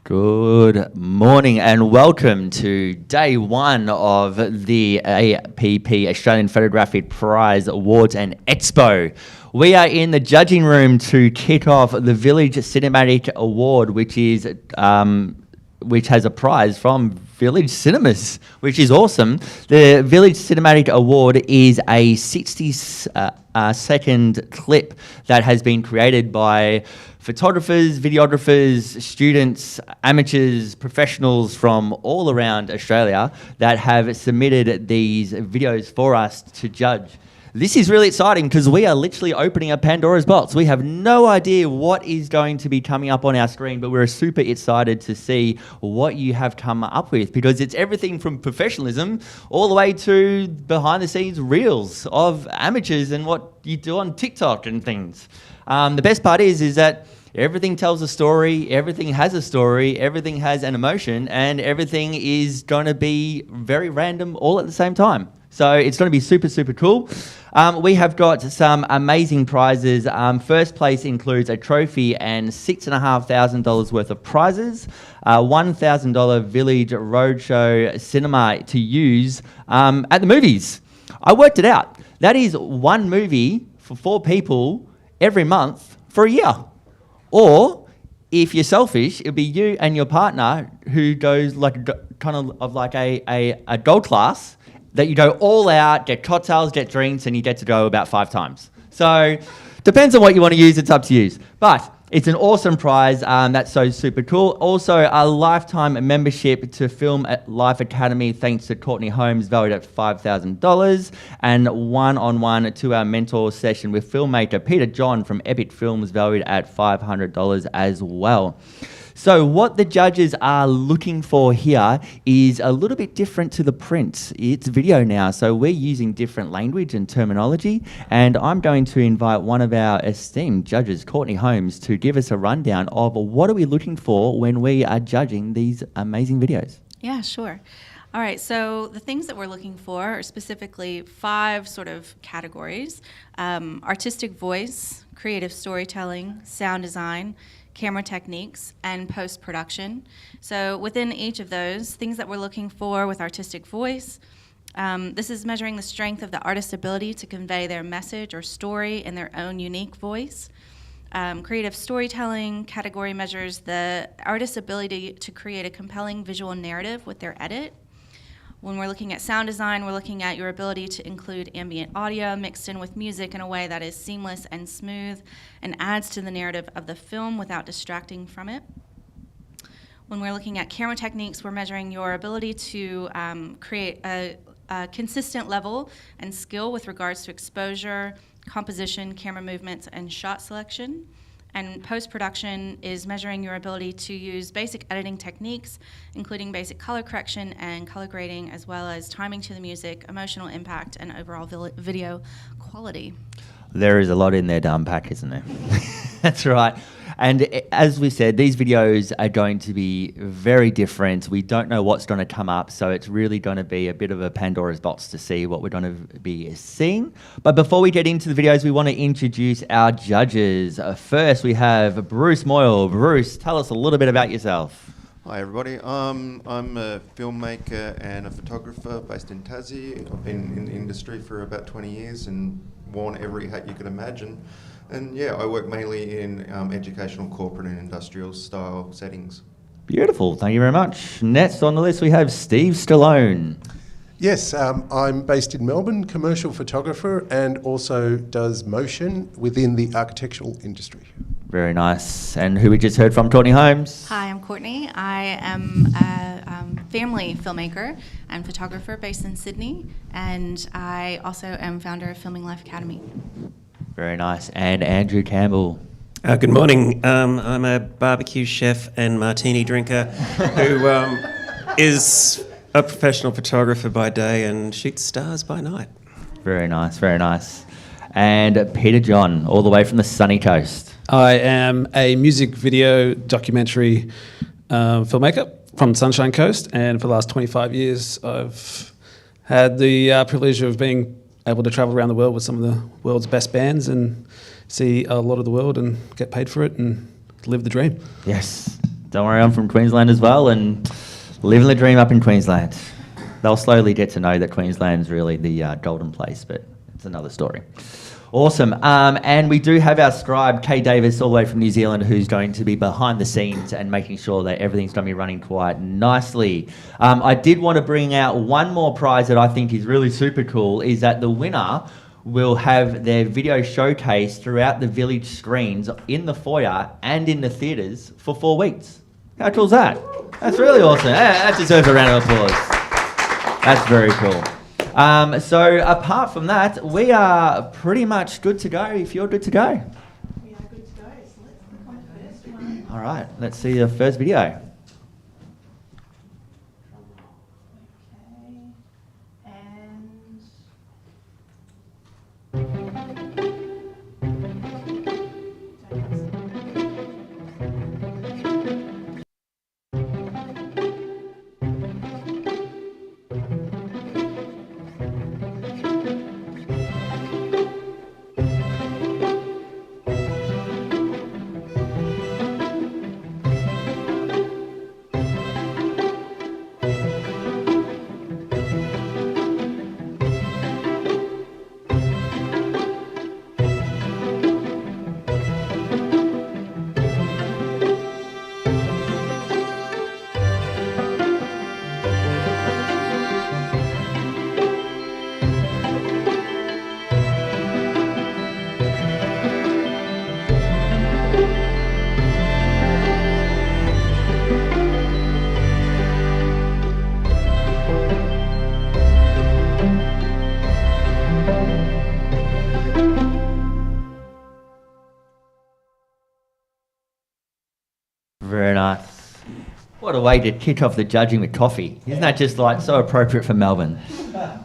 Good morning and welcome to day one of the APP Australian Photographic Prize Awards and Expo. We are in the judging room to kick off the Village Cinematic Award, which has a prize from Village Cinemas, which is awesome. The Village Cinematic Award is a 60-second clip that has been created by photographers, videographers, students, amateurs, professionals from all around Australia that have submitted these videos for us to judge. This is really exciting because we are literally opening a Pandora's box. We have no idea what is going to be coming up on our screen, but we're super excited to see what you have come up with because it's everything from professionalism all the way to behind the scenes reels of amateurs and what you do on TikTok and things. The best part is that everything tells a story, everything has a story, everything has an emotion, and everything is going to be very random all at the same time. So it's going to be super, super cool. We have got some amazing prizes. First place includes a trophy and $6,500 worth of prizes, $1,000 Village Roadshow cinema to use at the movies. I worked it out. That is one movie for 4 people every month for a year. Or if you're selfish, it'll be you and your partner who goes like a gold class that you go all out, get cocktails, get drinks, and you get to go about 5 times. So depends on what you want to use, it's up to you. But it's an awesome prize. That's so super cool. Also, a lifetime membership to Film at Life Academy, thanks to Courtney Holmes, valued at $5,000, and one-on-one 2-hour mentor session with filmmaker Peter John from Epic Films, valued at $500 as well. So what the judges are looking for here is a little bit different to the print. It's video now, so we're using different language and terminology, and I'm going to invite one of our esteemed judges, Courtney Holmes, to give us a rundown of what are we looking for when we are judging these amazing videos. Yeah, sure. All right, so the things that we're looking for are specifically 5 sort of categories: artistic voice, creative storytelling, sound design, camera techniques, and post-production. So within each of those, things that we're looking for with artistic voice, this is measuring the strength of the artist's ability to convey their message or story in their own unique voice. Creative storytelling category measures the artist's ability to create a compelling visual narrative with their edit. When we're looking at sound design, we're looking at your ability to include ambient audio mixed in with music in a way that is seamless and smooth and adds to the narrative of the film without distracting from it. When we're looking at camera techniques, we're measuring your ability to create a consistent level and skill with regards to exposure, composition, camera movements, and shot selection. And post-production is measuring your ability to use basic editing techniques, including basic color correction and color grading, as well as timing to the music, emotional impact, and overall video quality. There is a lot in there to unpack, isn't there? That's right. And as we said, these videos are going to be very different. We don't know what's going to come up, so it's really going to be a bit of a Pandora's box to see what we're going to be seeing. But before we get into the videos, we want to introduce our judges. First, we have Bruce Moyle. Bruce, tell us a little bit about yourself. Hi everybody, I'm a filmmaker and a photographer based in Tassie. I've been in the industry for about 20 years and worn every hat you could imagine. And yeah, I work mainly in educational, corporate and industrial style settings. Beautiful, thank you very much. Next on the list we have Steve Stallone. Yes, I'm based in Melbourne, commercial photographer, and also does motion within the architectural industry. Very nice. And who we just heard from, Courtney Holmes. Hi, I'm Courtney. I am a family filmmaker and photographer based in Sydney, and I also am founder of Filming Life Academy. Very nice. And Andrew Campbell. Good morning. I'm a barbecue chef and martini drinker who is a professional photographer by day and shoots stars by night. Very nice, very nice. And Peter John, all the way from the sunny coast. I am a music video documentary filmmaker from Sunshine Coast, and for the last 25 years I've had the privilege of being able to travel around the world with some of the world's best bands and see a lot of the world and get paid for it and live the dream. Yes. Don't worry, I'm from Queensland as well, and living the dream up in Queensland. They'll slowly get to know that Queensland's really the golden place, but it's another story. Awesome. And we do have our scribe, Kay Davis, all the way from New Zealand, who's going to be behind the scenes and making sure that everything's going to be running quite nicely. I did want to bring out one more prize that I think is really super cool, is that the winner will have their video showcase throughout the village screens in the foyer and in the theatres for 4 weeks. How cool is that? That's really awesome. That deserves a round of applause. That's very cool. So apart from that, we are pretty much good to go if you're good to go. We are good to go. So let's click on the first one. All right, let's see the first video. Okay. And Very nice. What a way to kick off the judging with coffee. Isn't that just like so appropriate for Melbourne?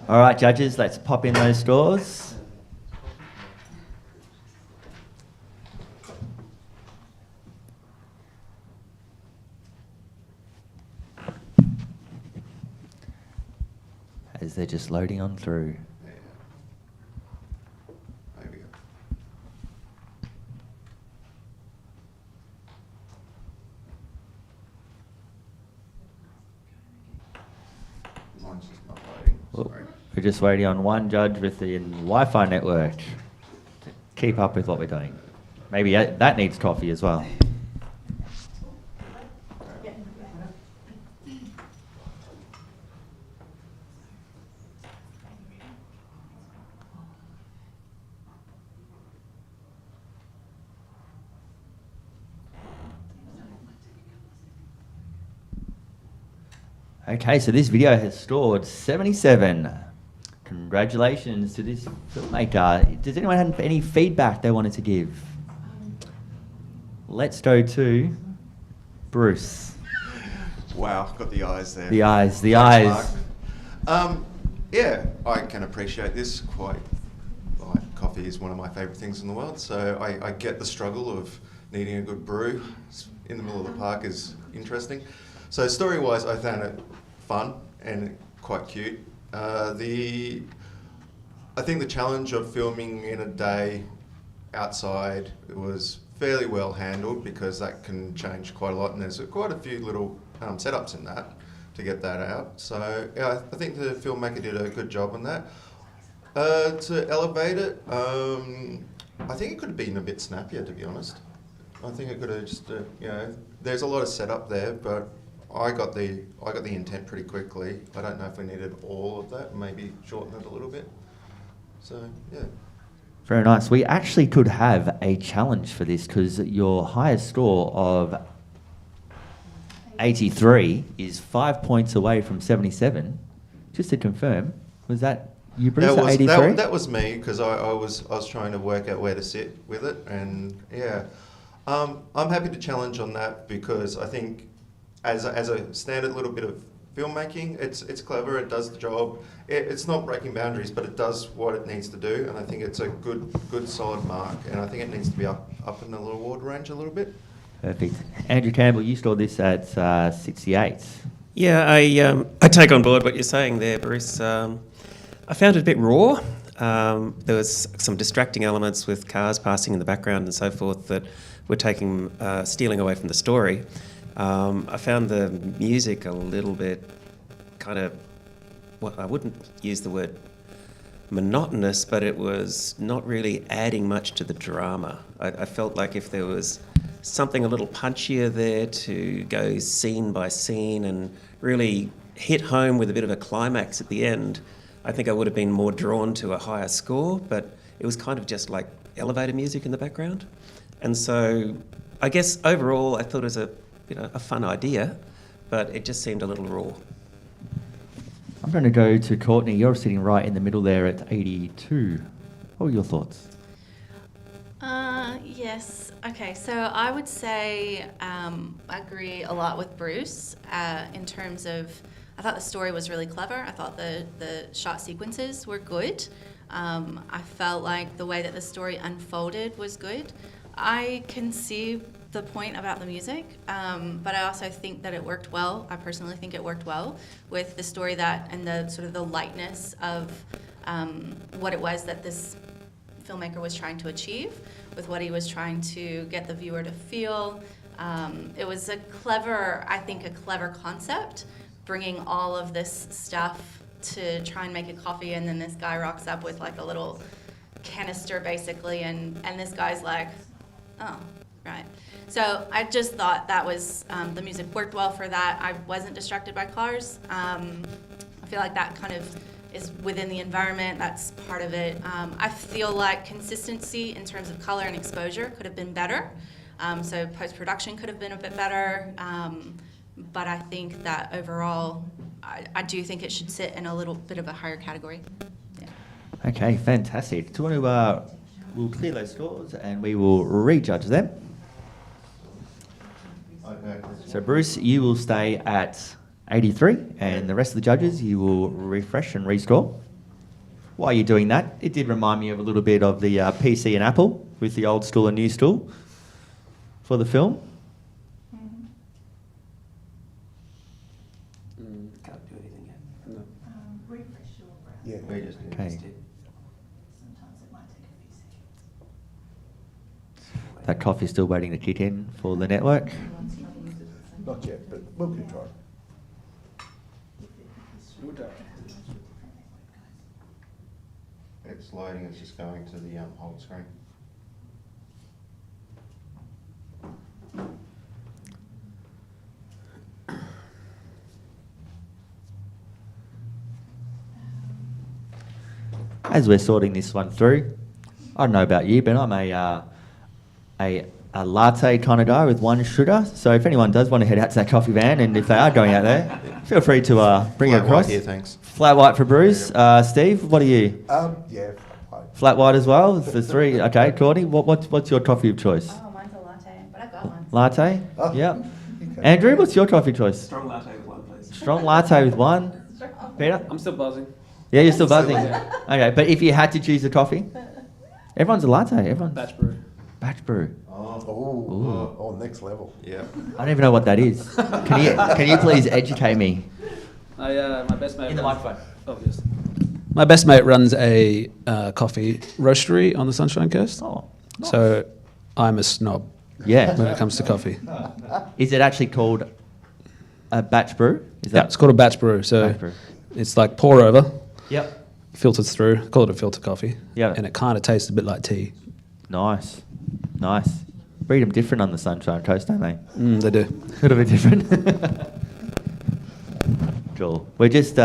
All right, judges, let's pop in those scores. As they're just loading on through. There we go. Mine's just not loading. Oh, Sorry. we're just waiting on one judge with the Wi-Fi network to keep up with what we're doing. Maybe that needs coffee as well. Okay, so this video has scored 77. Congratulations to this filmmaker. Does anyone have any feedback they wanted to give? Let's go to Bruce. Wow, got the eyes there. The eyes, the Thanks, eyes. Mark. Yeah, I can appreciate this quite. Like, coffee is one of my favourite things in the world, so I get the struggle of needing a good brew in the middle of the park is interesting. So story-wise, I found it fun and quite cute. I think the challenge of filming in a day outside was fairly well handled because that can change quite a lot, and there's quite a few little setups in that to get that out. So yeah, I think the filmmaker did a good job on that. To elevate it, I think it could have been a bit snappier, to be honest. I think it could have just, there's a lot of setup there, but I got the intent pretty quickly. I don't know if we needed all of that, maybe shorten it a little bit. So, yeah. Very nice. We actually could have a challenge for this because your highest score of 83 is 5 points away from 77. Just to confirm, was that you, Bruce, at 83? That was me because I was trying to work out where to sit with it, and yeah, I'm happy to challenge on that because I think as a standard little bit of filmmaking, it's clever, it does the job. It's not breaking boundaries, but it does what it needs to do, and I think it's a good solid mark, and I think it needs to be up in the award range a little bit. Perfect. Andrew Campbell, you scored this at 68. Yeah, I take on board what you're saying there, Bruce. I found it a bit raw. there was some distracting elements with cars passing in the background and so forth that were stealing away from the story. I found the music a little bit kind of, well, I wouldn't use the word monotonous, but it was not really adding much to the drama. I felt like if there was something a little punchier there to go scene by scene and really hit home with a bit of a climax at the end, I think I would have been more drawn to a higher score, but it was kind of just like elevator music in the background. And so I guess overall I thought it was a fun idea, but it just seemed a little raw. I'm going to go to Courtney. You're sitting right in the middle there at 82. What were your thoughts? Yes. Okay. So I would say I agree a lot with Bruce in terms of I thought the story was really clever. I thought the shot sequences were good. I felt like the way that the story unfolded was good. I can see the point about the music, but I also think that it worked well. I personally think it worked well with the story and the sort of the lightness of what it was that this filmmaker was trying to achieve, with what he was trying to get the viewer to feel. It was a clever concept, bringing all of this stuff to try and make a coffee, and then this guy rocks up with like a little canister basically, and this guy's like, oh, right. So I just thought that was, the music worked well for that. I wasn't distracted by cars. I feel like that kind of is within the environment, that's part of it. I feel like consistency in terms of color and exposure could have been better. So post-production could have been a bit better. But I think that overall, I do think it should sit in a little bit of a higher category. Yeah. Okay, fantastic. Do you want to, we'll clear those scores and we will rejudge them. So Bruce, you will stay at 83, and the rest of the judges, you will refresh and rescore. While you're doing that, it did remind me of a little bit of the PC and Apple with the old school and new school for the film. Can't do anything yet. No. Refresh your browser. Yeah. We just did. Okay. Sometimes it might take a few seconds. That coffee's still waiting to kick in for the network. Not yet, but we'll keep trying. It's loading, it's just going to the hold screen. As we're sorting this one through, I don't know about you, but I'm a latte kind of guy with one sugar. So if anyone does want to head out to that coffee van, and if they are going out there, feel free to bring it Flat across. white here, thanks. Flat white for Bruce. Steve, what are you? Yeah. Flat white as well? It's the three. Okay, Courtney, what's your coffee of choice? Oh, mine's a latte, but I've got one. Latte? Oh. Yeah. Okay. Andrew, what's your coffee choice? Strong latte with one, please. Strong latte with one. Peter? I'm still buzzing. Yeah, you're still buzzing. Okay, but if you had to choose a coffee, everyone's a latte. Everyone's Batch brew. batch brew. Oh, next level. Yeah. I don't even know what that is. Can you please educate me? My best mate. In the microphone. Oh, yes. My best mate runs a coffee roastery on the Sunshine Coast. Oh, nice. So I'm a snob when Yeah. it comes to coffee. Is it actually called a batch brew? Is Yeah, it's called a batch brew. So Batch brew. it's like pour over, Yep. filters through. Call it a filter coffee. Yeah. And it kind of tastes a bit like tea. Nice. Breed them different on the Sunshine Coast, don't they? They do. A little bit different. Cool. We're just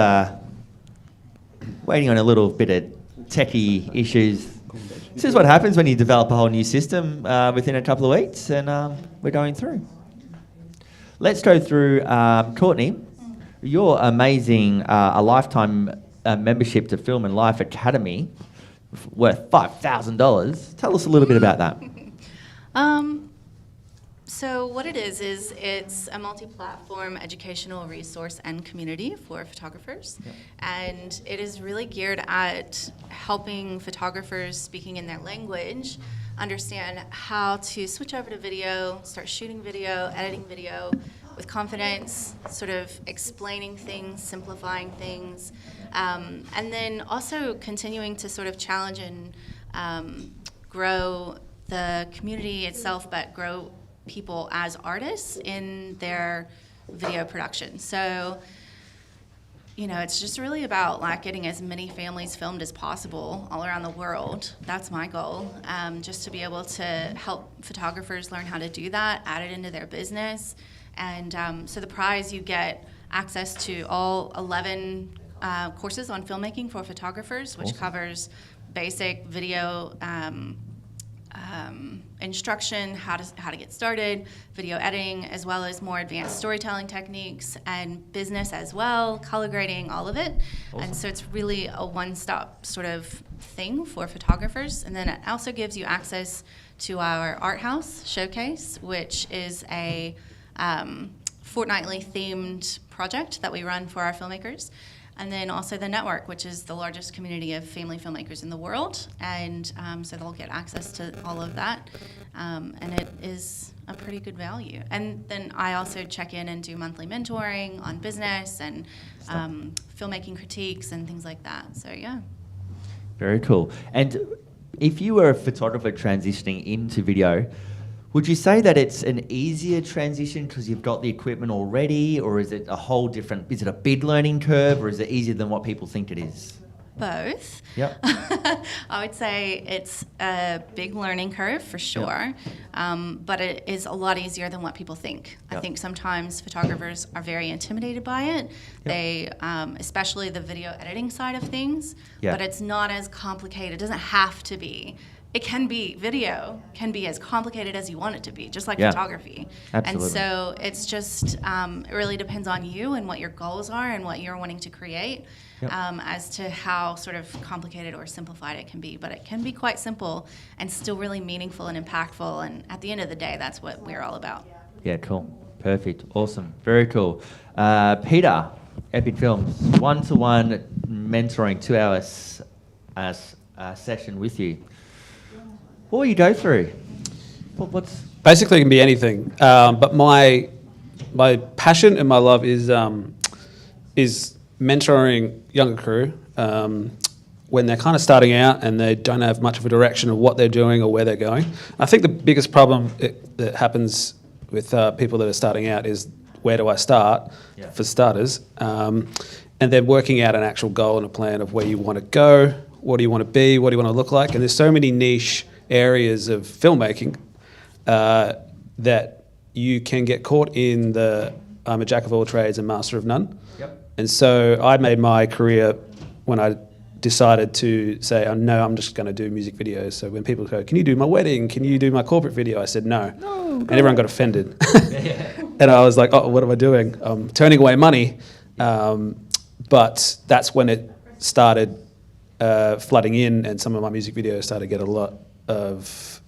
waiting on a little bit of techie issues. This is what happens when you develop a whole new system within a couple of weeks, and we're going through. Let's go through, Courtney, your amazing a lifetime membership to Film and Life Academy worth $5,000. Tell us a little bit about that. So what it is it's a multi-platform educational resource and community for photographers. Yep. And it is really geared at helping photographers speaking in their language understand how to switch over to video, start shooting video, editing video, with confidence, sort of explaining things, simplifying things, and then also continuing to sort of challenge and grow the community itself, but grow people as artists in their video production. So, you know, it's just really about like getting as many families filmed as possible all around the world. That's my goal, just to be able to help photographers learn how to do that, add it into their business. And so the prize, you get access to all 11 courses on filmmaking for photographers, which covers basic video instruction, how to get started, video editing, as well as more advanced storytelling techniques and business as well, color grading, all of it. Awesome. And so it's really a one-stop sort of thing for photographers. And then it also gives you access to our art house showcase, which is a fortnightly themed project that we run for our filmmakers. And then also the network, which is the largest community of family filmmakers in the world. And so they'll get access to all of that. And it is a pretty good value. And then I also check in and do monthly mentoring on business and filmmaking critiques and things like that. So, yeah. Very cool. And if you were a photographer transitioning into video, would you say that it's an easier transition because you've got the equipment already, or is it a whole different, is it a big learning curve, or is it easier than what people think it is? Both. Yep. I would say it's a big learning curve for sure, but it is a lot easier than what people think. Yep. I think sometimes photographers are very intimidated by it. Yep. They, especially the video editing side of things, but it's not as complicated. It doesn't have to be. It can be, video can be as complicated as you want it to be, just like photography. Absolutely. And so it's just, it really depends on you and what your goals are and what you're wanting to create as to how sort of complicated or simplified it can be. But it can be quite simple and still really meaningful and impactful. And at the end of the day, that's what we're all about. Yeah, cool. Perfect. Awesome. Very cool. Peter, Epic Films, one-to-one mentoring, 2 hours session with you. What will you go through? What's Basically, it can be anything. But my passion and my love is mentoring younger crew when they're kind of starting out and they don't have much of a direction of what they're doing or where they're going. I think the biggest problem that happens with people that are starting out is, where do I start, for starters, and then working out an actual goal and a plan of where you want to go, what do you want to be, what do you want to look like. And there's so many niche areas of filmmaking that you can get caught in the I'm a jack of all trades and master of none. Yep. And so I made my career when I decided to say, oh, no, I'm just going to do music videos. So when people go, can you do my wedding? Can you do my corporate video? I said, no. And everyone got offended. And I was like, oh, what am I doing? I'm turning away money. But that's when it started flooding in, and some of my music videos started to get a lot of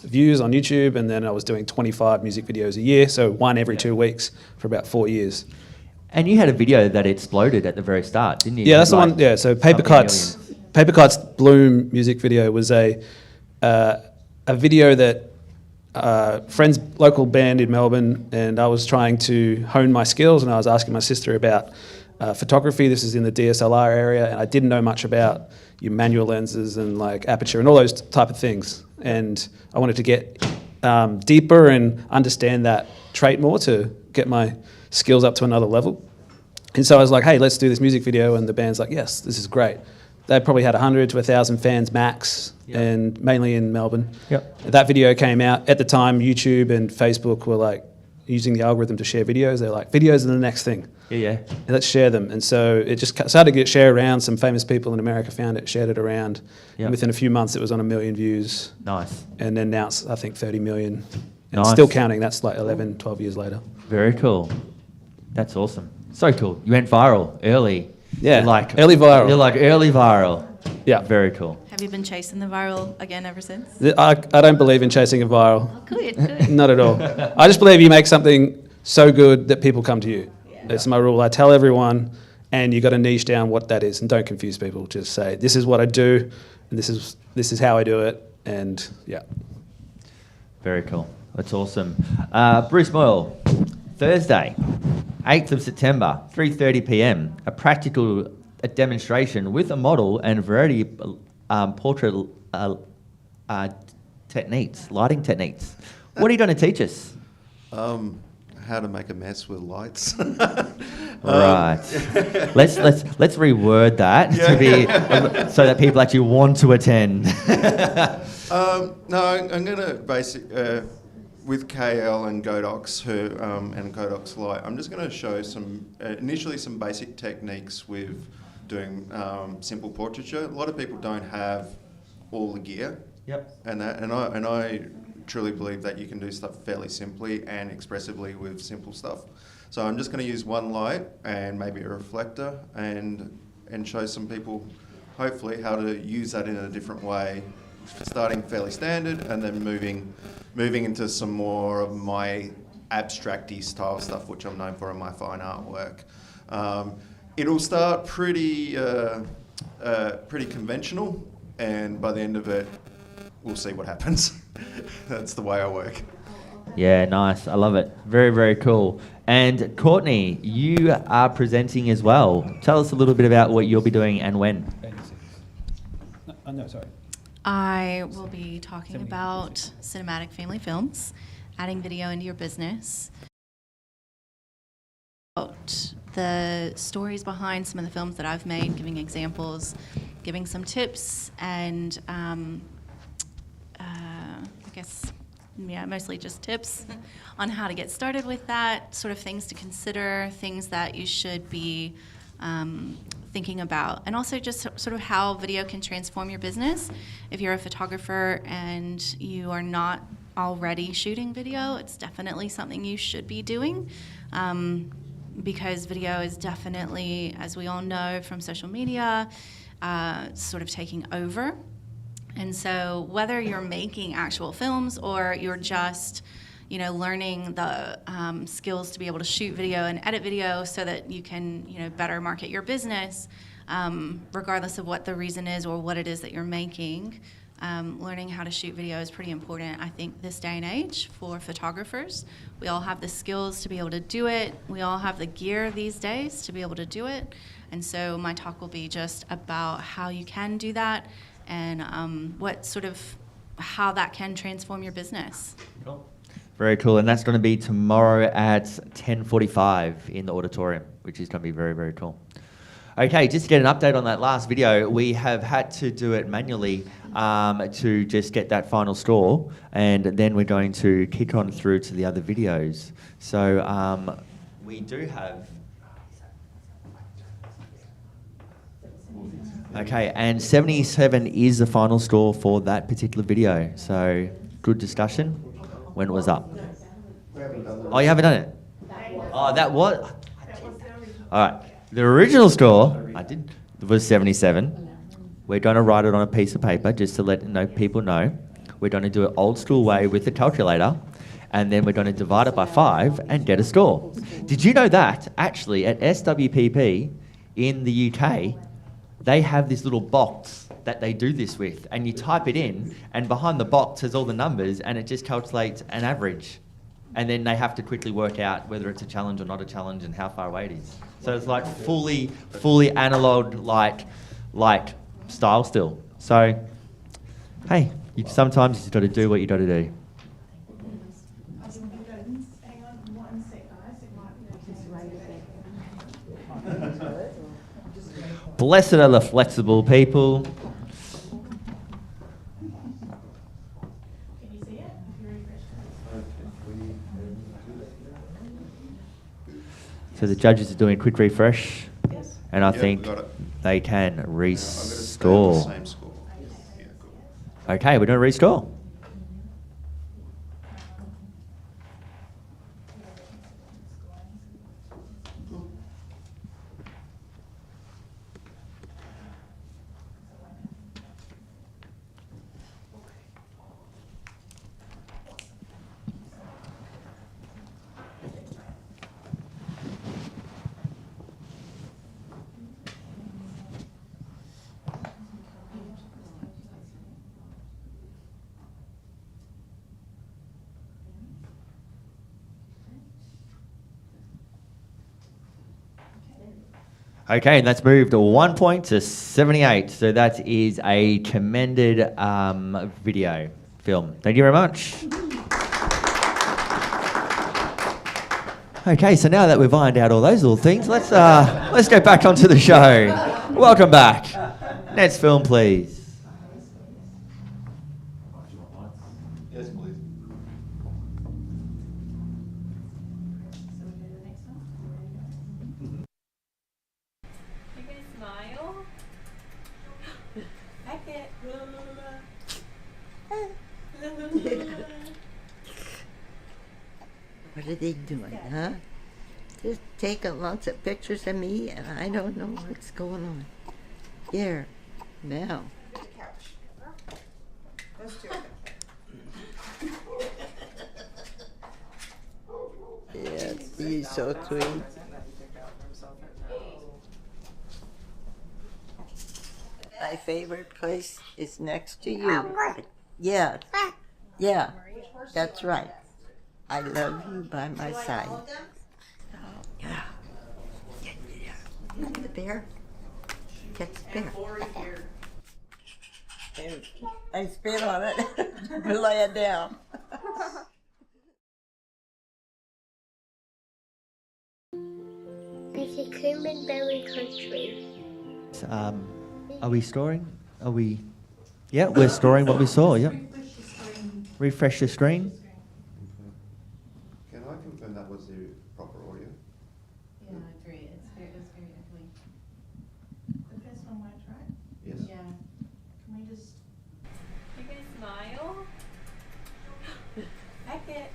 views on YouTube, and then I was doing 25 music videos a year, so one every 2 weeks for about 4 years. And you had a video that exploded at the very start, didn't you? Yeah, that's the one. Yeah, so Paper Cuts Bloom music video was a video that friends, local band in Melbourne, and I was trying to hone my skills, and I was asking my sister about photography. This is in the DSLR area, and I didn't know much about your manual lenses and like aperture and all those type of things. And I wanted to get deeper and understand that trait more to get my skills up to another level. And so I was like, hey, let's do this music video. And the band's like, yes, this is great. They probably had 100 to 1,000 fans max, and mainly in Melbourne. Yep. That video came out. At the time, YouTube and Facebook were like using the algorithm to share videos. They're like, videos are the next thing. And let's share them. And so it just started to get shared around. Some famous people in America found it, shared it around. And within a few months, it was on 1 million views. Nice. And then now it's, I think, 30 million. And Nice. still counting. That's like 11, 12 years later. Very cool. That's awesome. So cool. You went viral early. Yeah, You're like early viral. You're like early viral. Yeah. Very cool. Have you been chasing the viral again ever since? I don't believe in chasing a viral. Oh, good. Not at all. I just believe you make something so good that people come to you. It's my rule. I tell everyone, and you got to niche down what that is, and don't confuse people. Just say, this is what I do, and this is how I do it, and yeah. Very cool. That's awesome. Bruce Moyle, Thursday, 8th of September, 3:30 p.m. A demonstration with a model and a variety of portrait techniques, lighting techniques. What are you going to teach us? How to make a mess with lights. Right. Let's reword that to be so that people actually want to attend. No, I'm going to with KL and Godox and Godox Light, I'm just going to show initially some basic techniques with doing simple portraiture. A lot of people don't have all the gear. Yep. And I truly believe that you can do stuff fairly simply and expressively with simple stuff. So I'm just going to use one light and maybe a reflector and show some people hopefully how to use that in a different way, starting fairly standard and then moving into some more of my abstract-y style stuff, which I'm known for in my fine art work. It'll start pretty conventional, and by the end of it, we'll see what happens. That's the way I work. Yeah, nice. I love it. Very, very cool. And Courtney, you are presenting as well. Tell us a little bit about what you'll be doing and when. No, sorry. I will be talking about cinematic family films, adding video into your business, about the stories behind some of the films that I've made, giving examples, giving some tips, and I guess, yeah, mostly just tips on how to get started with that, sort of things to consider, things that you should be thinking about, and also just sort of how video can transform your business. If you're a photographer and you are not already shooting video, it's definitely something you should be doing, because video is definitely, as we all know from social media, sort of taking over. And so whether you're making actual films or you're just learning the skills to be able to shoot video and edit video so that you can, better market your business, regardless of what the reason is or what it is that you're making. Learning how to shoot video is pretty important, I think, this day and age for photographers. We all have the skills to be able to do it. We all have the gear these days to be able to do it. And so my talk will be just about how you can do that and how that can transform your business. Cool. Very cool. And that's going to be tomorrow at 10:45 in the auditorium, which is going to be very, very cool. Okay, just to get an update on that last video, we have had to do it manually to just get that final score, and then we're going to kick on through to the other videos. So we do have... Okay, and 77 is the final score for that particular video. So good discussion. When it was up. Oh, you haven't done it? Oh, that was... All right. The original score, was 77. We're going to write it on a piece of paper just to let people know. We're going to do it old school way with the calculator, and then we're going to divide it by 5 and get a score. Did you know that actually at SWPP in the UK, they have this little box that they do this with, and you type it in, and behind the box has all the numbers, and it just calculates an average. And then they have to quickly work out whether it's a challenge or not a challenge and how far away it is. So it's like fully analog, like style still. So, hey, sometimes you just got to do what you got to do. Hang on one sec, guys. It might be Blessed are the flexible people. Can you see it? If you refresh So the judges are doing a quick refresh, Yes. and I Yeah, think we got it. they can I'm going to stay on the restore. same score. Yeah, cool. Okay, we're doing a restore. Okay, and that's moved 1 point to 78. So that is a commended video film. Thank you very much. Okay, so now that we've ironed out all those little things, let's get back onto the show. Welcome back. Next film, please. Yes, please. So we go to the next one. You guys smile. Back it. What are they doing, huh? Just taking lots of pictures of me, and I don't know what's going on. Here, now. Yes, he's so sweet. My favorite place is next to you. Yeah, yeah, that's right. I love you by my side. Yeah. The bear. Catch the bear. I spit on it. Lay it down. It's a Cumin Berry country. Are we storing? Are we? Yeah, we're storing what we saw. Yeah. Refresh the screen. Can I confirm that was the proper audio? Yeah, I agree. It was very echoey. The first one worked, right? Yes. Yeah. Can we just You guys smile. back it?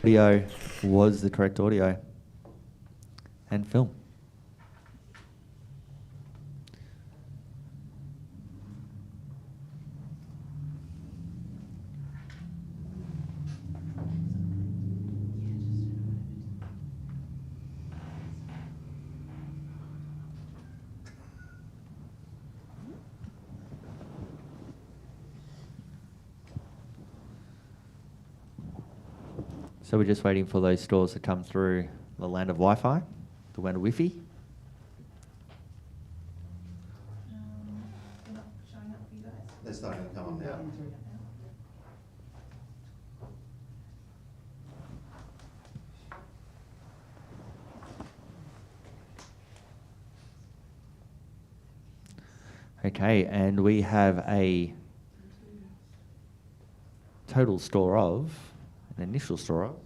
Audio was the correct audio and film. So we're just waiting for those stores to come through the land of Wi-Fi, the land of Wi-Fi. They're not showing up for you guys. They're starting to come on now. Okay, and we have a total store of, an initial store of,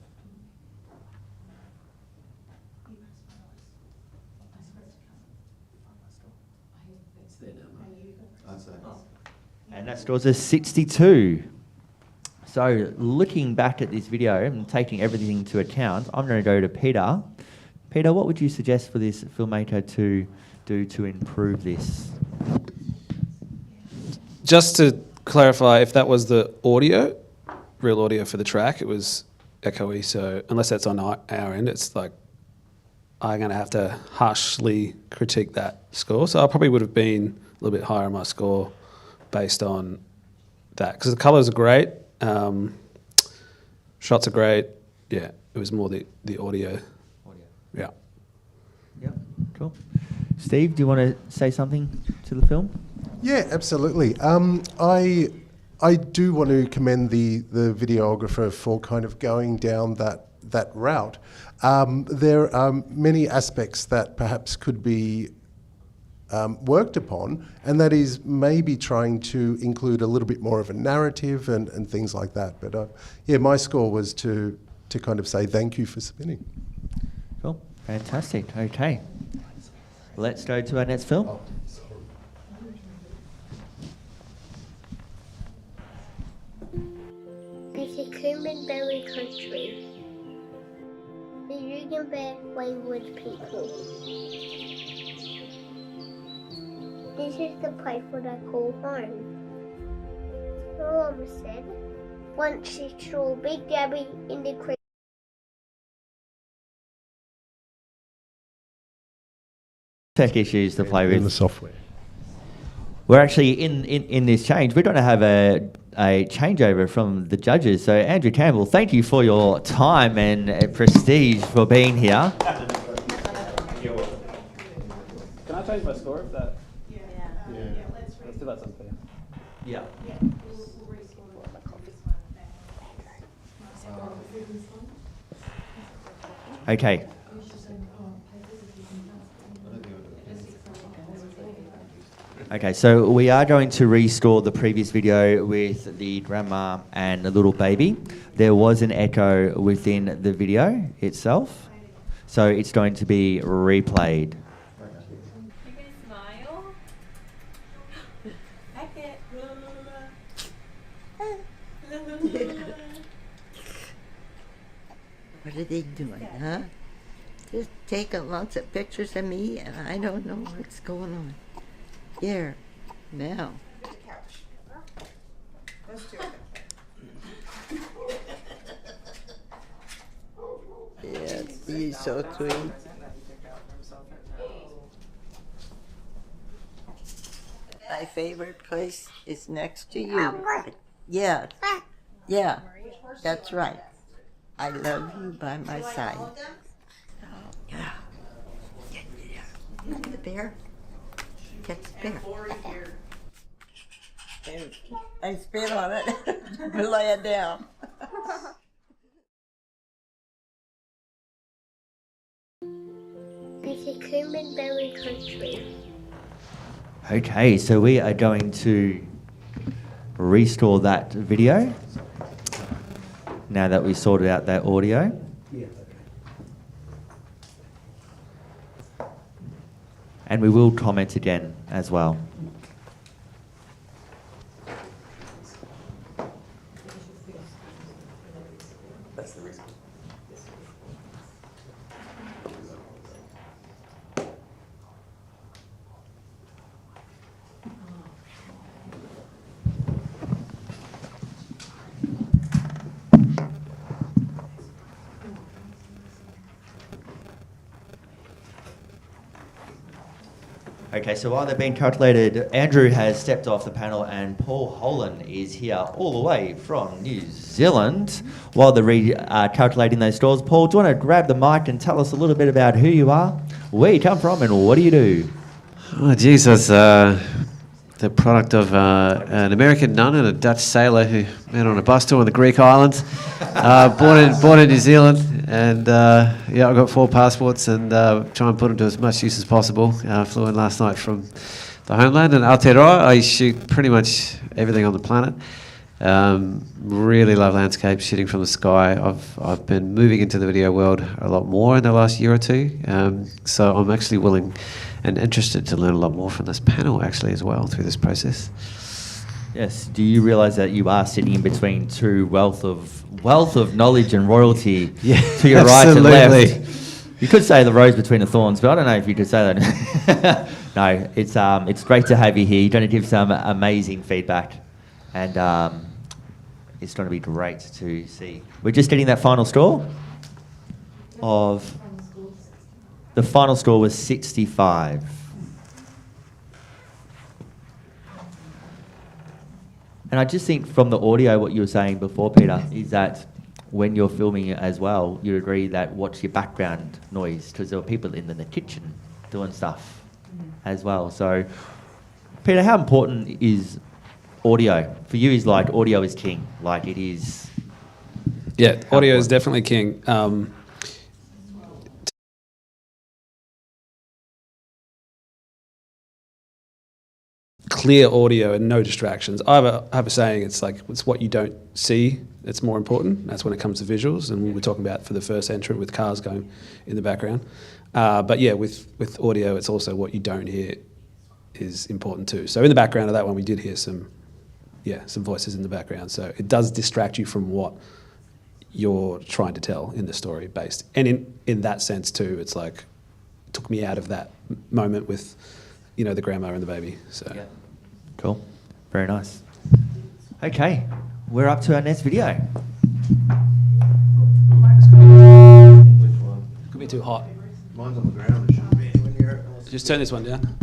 I'd say. and that store's a 62. So looking back at this video and taking everything into account, I'm going to go to Peter. Peter, what would you suggest for this filmmaker to do to improve this? Just to clarify, if that was the audio, real audio for the track, it was echoey. So unless that's on our end, it's like I'm going to have to harshly critique that score. So I probably would have been a little bit higher on my score based on that, because the colours are great, shots are great. Yeah, it was more the audio. Yeah. Yep, cool. Steve, do you want to say something to the film? Yeah, absolutely. I do want to commend the videographer for kind of going down that route. There are many aspects that perhaps could be worked upon, and that is maybe trying to include a little bit more of a narrative and things like that. But yeah, my score was to kind of say thank you for submitting. Cool, fantastic. Okay, let's go to our next film. It's a Cumin Berry country. The Yugenbear Wayward people. This is the place what I call home. So Mama said, once she saw Big Gabby in the creek. Tech issues to play In the with. software. we're actually in this change. We're going to have a changeover from the judges. So Andrew Campbell, thank you for your time and prestige for being here. Can I change my score if that? Let's do that something. Yeah. Okay. Okay, so we are going to restore the previous video with the grandma and the little baby. There was an echo within the video itself, so it's going to be replayed. You can smile. I can't. What are they doing, huh? Just taking lots of pictures of me, and I don't know what's going on. Here, now. Yes, he's so sweet. My favorite place is next to you. Yeah, yeah, that's right. I love you by my side. Yeah. The bear. Get the bear. I spit on it. Lay it down. It's a cumin berry country. Okay, so we are going to restore that video now that we sorted out that audio. And we will comment again as well. Okay, so while they're being calculated, Andrew has stepped off the panel and Paul Holan is here all the way from New Zealand. While they're calculating those scores, Paul, do you want to grab the mic and tell us a little bit about who you are, where you come from, and what do you do? Oh, Jesus, the product of an American nun and a Dutch sailor who met on a bus tour on the Greek islands. Born in New Zealand, and yeah, I've got 4 passports and try and put them to as much use as possible. Flew in last night from the homeland in Aotearoa. I shoot pretty much everything on the planet. Really love landscape, shooting from the sky. I've been moving into the video world a lot more in the last year or two, so I'm actually willing and interested to learn a lot more from this panel actually as well through this process. Yes. Do you realise that you are sitting in between two wealth of knowledge and royalty to your right and left? You could say the rose between the thorns, but I don't know if you could say that. No, it's great to have you here. You're going to give some amazing feedback, and it's going to be great to see. We're just getting that final score of. The final score was 65. And I just think from the audio, what you were saying before, Peter, is that when you're filming it as well, you agree that what's your background noise? Because there were people in the kitchen doing stuff as well. So, Peter, how important is audio? For you, is like audio is king, like it is... Yeah, audio is definitely king. Clear audio and no distractions. I have a saying, it's like, it's what you don't see that's more important. That's when it comes to visuals, and we were talking about for the first entrant with cars going in the background. But yeah, with audio, it's also what you don't hear is important too. So in the background of that one, we did hear some voices in the background. So it does distract you from what you're trying to tell in the story based. And in that sense too, it's like, it took me out of that moment with, the grandma and the baby. So. Yeah. Cool. Very nice. Okay, we're up to our next video. Could be too hot. Mine's on the ground. It shouldn't be anywhere near it. Just turn this one down.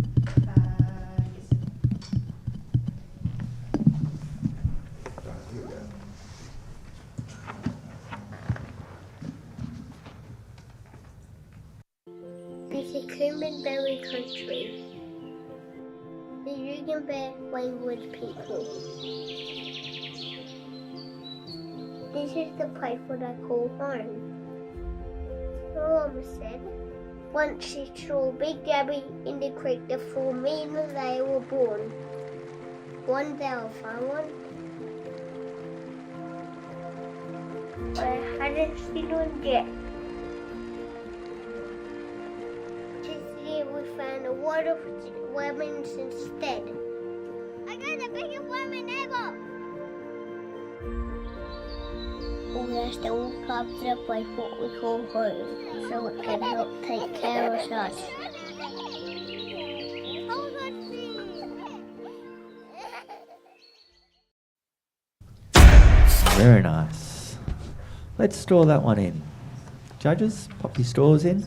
in Berry Country. The Yugenbear Wayward People. This is the place what I call home. So Mama said, once she saw Big Gabby in the creek, the 4 men they were born. One thou found one. I hadn't seen one yet. This year we found a lot of lemons instead. I got the biggest lemon ever! We have to walk up to the place what we call home, so it can help take care of us. Very nice. Let's store that one in. Judges, pop your stores in.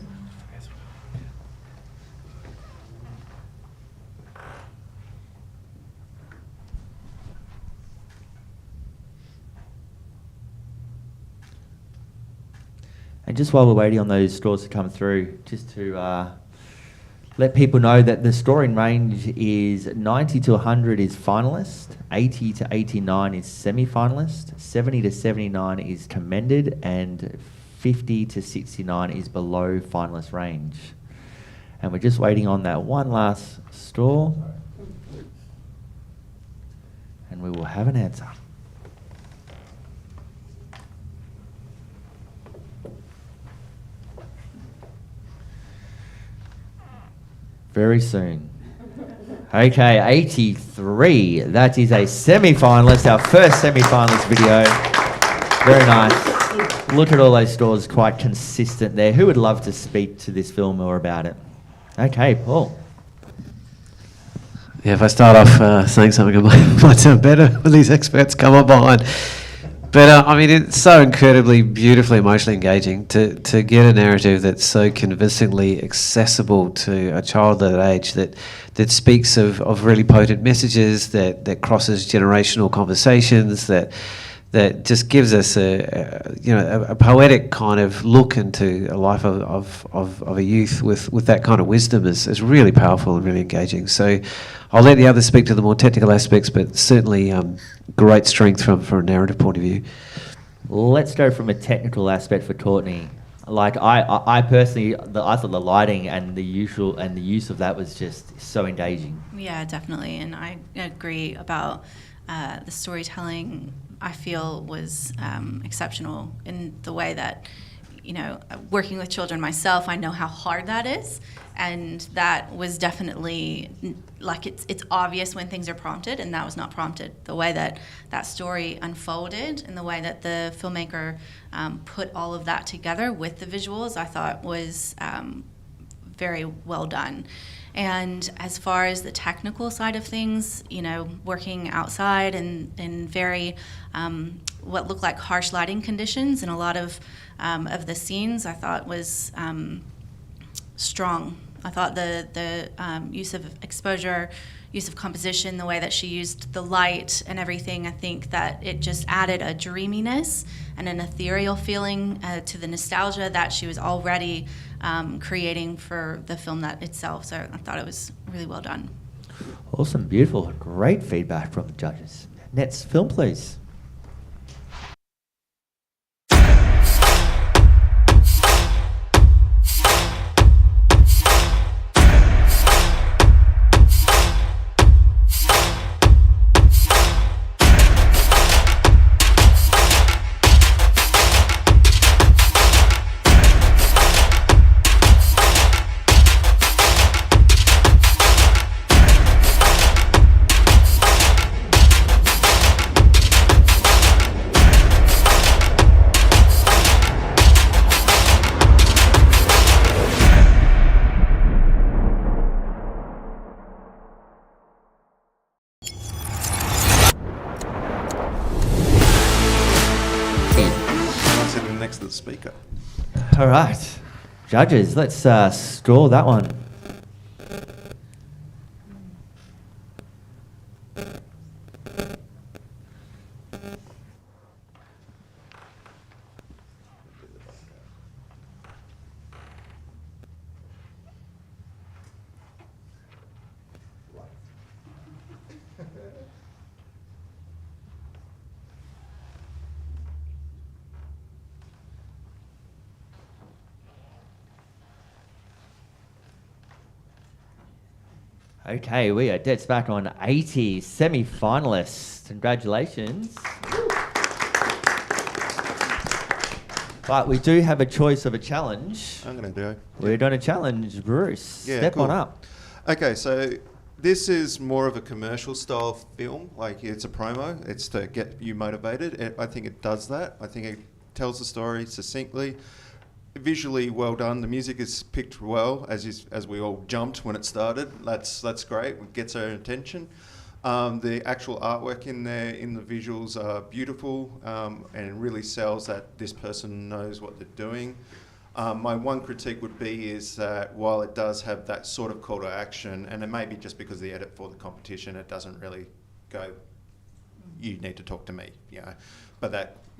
And just while we're waiting on those stores to come through, just to let people know that the scoring range is 90 to 100 is finalist, 80 to 89 is semi-finalist, 70 to 79 is commended, and 50 to 69 is below finalist range. And we're just waiting on that one last store, and we will have an answer. Very soon. Okay, 83. That is a semi-finalist, our first semi-finalist video. Very nice. Look at all those stores, quite consistent there. Who would love to speak to this film or about it? Okay, Paul. Yeah, if I start off saying something, it might sound better when these experts come on behind. But I mean, it's so incredibly, beautifully, emotionally engaging to get a narrative that's so convincingly accessible to a child at that age, that speaks of really potent messages, that crosses generational conversations, that just gives us a poetic kind of look into a life of a youth with that kind of wisdom is really powerful and really engaging. So I'll let the others speak to the more technical aspects, but certainly great strength from a narrative point of view. Let's go from a technical aspect for Courtney. Like I personally, I thought the lighting and the use of that was just so engaging. Yeah, definitely, and I agree about the storytelling. I feel was exceptional in the way that, working with children myself, I know how hard that is, and that was definitely like it's obvious when things are prompted, and that was not prompted. The way that story unfolded and the way that the filmmaker put all of that together with the visuals, I thought was very well done. And as far as the technical side of things, working outside in very what looked like harsh lighting conditions in a lot of the scenes, I thought was strong. I thought the use of exposure, use of composition, the way that she used the light and everything, I think that it just added a dreaminess and an ethereal feeling to the nostalgia that she was already creating for the film that itself. So I thought it was really well done. Awesome, beautiful, great feedback from the judges. Next film, please. Next to the speaker. All right, judges, let's score that one. Okay, we are dead back on 80 semi-finalists. Congratulations. But we do have a choice of a challenge. I'm going to do it. We're going to challenge Bruce. Yeah, Step cool. on up. Okay, so this is more of a commercial style film. Like, it's a promo. It's to get you motivated. I think it does that. I think it tells the story succinctly. Visually well done. The music is picked well, as we all jumped when it started. That's great. It gets our attention. The actual artwork in there, in the visuals, are beautiful, and it really sells that this person knows what they're doing. My one critique would be is that while it does have that sort of call to action, and it may be just because the edit for the competition, it doesn't really go, you need to talk to me, you know. But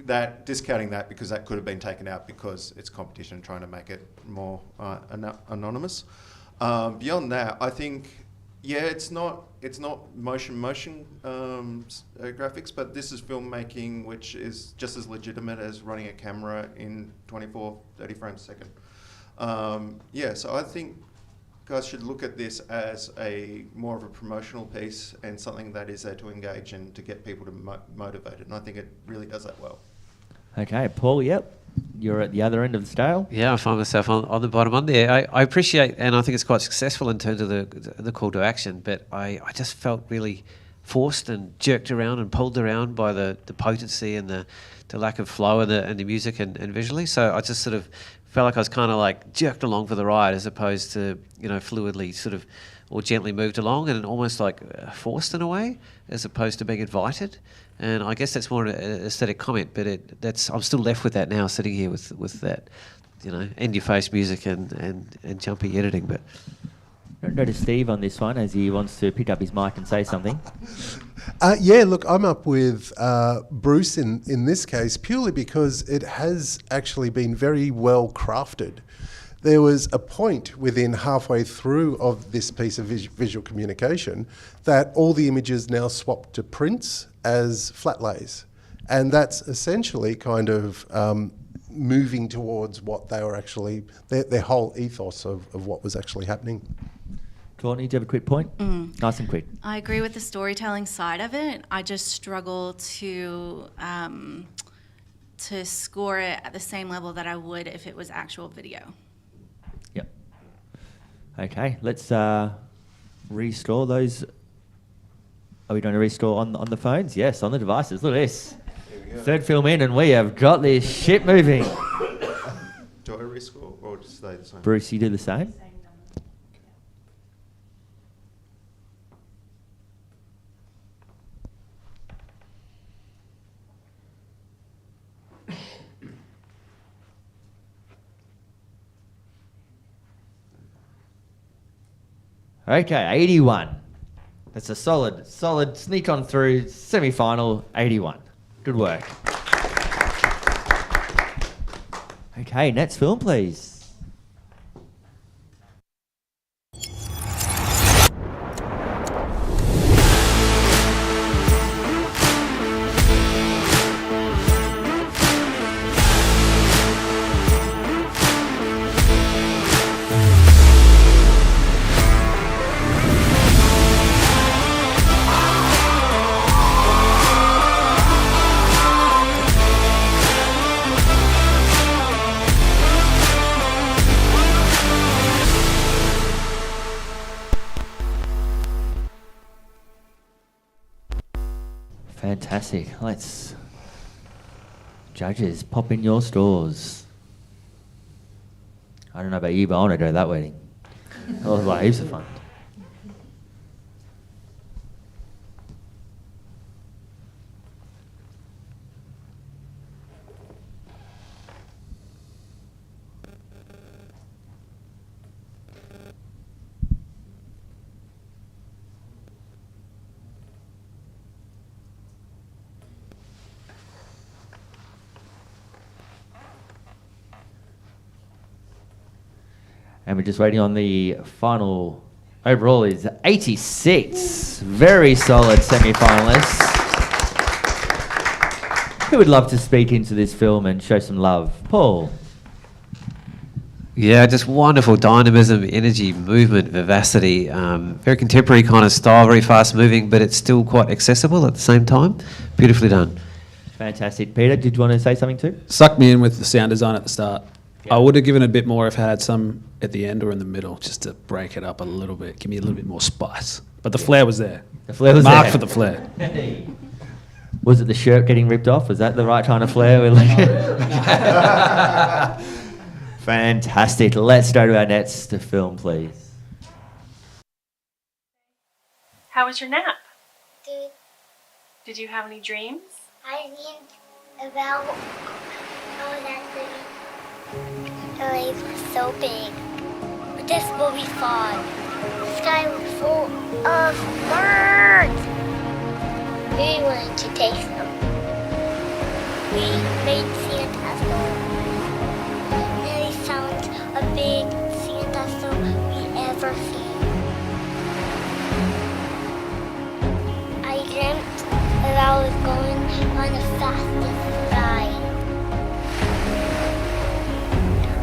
that discounting that, because that could have been taken out because it's competition and trying to make it more anonymous. Beyond that, I think, yeah, it's not motion graphics, but this is filmmaking which is just as legitimate as running a camera in 24, 30 frames a second. Yeah, so I think guys should look at this as more of a promotional piece and something that is there to engage and to get people to motivated, and I think it really does that well. Okay, Paul, yep. You're at the other end of the scale. Yeah, I find myself on the bottom end there. I appreciate, and I think it's quite successful in terms of the call to action, but I just felt really forced and jerked around and pulled around by the potency and the lack of flow and the music and visually. So I just sort of felt like I was kind of like jerked along for the ride, as opposed to, you know, fluidly sort of or gently moved along, and almost like forced in a way, as opposed to being invited. And I guess that's more an aesthetic comment, but I'm still left with that now, sitting here with that, you know, in-your-face music and jumpy editing. But Don't go to Steve on this one, as he wants to pick up his mic and say something. Yeah, look, I'm up with Bruce in this case, purely because it has actually been very well crafted. There was a point within halfway through of this piece of visual communication that all the images now swapped to prints as flat lays. And that's essentially kind of moving towards what they were actually, their whole ethos of what was actually happening. Courtney, do you have a quick point? Nice and quick. I agree with the storytelling side of it. I just struggle to score it at the same level that I would if it was actual video. Yep. Okay, let's restore those. Are we going to restore on the phones? Yes, on the devices. Look at this. Third film in, and we have got this shit moving. Do I rescore or just stay the same? Bruce, you do the same? Okay, 81. That's a solid sneak on through semi-final 81. Good work. Okay, next film, please. Fantastic. Let's, judges, pop in your stores. I don't know about you, but I want to go to that wedding. That was like heaps of fun. And we're just waiting on the final. Overall is 86. Very solid semi-finalists. Who would love to speak into this film and show some love? Paul. Yeah, just wonderful dynamism, energy, movement, vivacity. Very contemporary kind of style, very fast moving, but it's still quite accessible at the same time. Beautifully done. Fantastic. Peter, did you want to say something too? Sucked me in with the sound design at the start. Yeah. I would have given a bit more if I had some at the end or in the middle, just to break it up a little bit, give me a little bit more spice. But the flair was there. The flair was Mark there. for the flair. Was it the shirt getting ripped off? Was that the right kind of flair? We're looking Fantastic. Let's go to our next film, please. How was your nap? Dude, Did you have any dreams? I think about how that the waves were so big. But this will be fun. The sky was full of birds. We wanted to taste them. We made sandcastles. And we found a big sandcastle we ever seen. I dreamt that I was going on the fastest ride.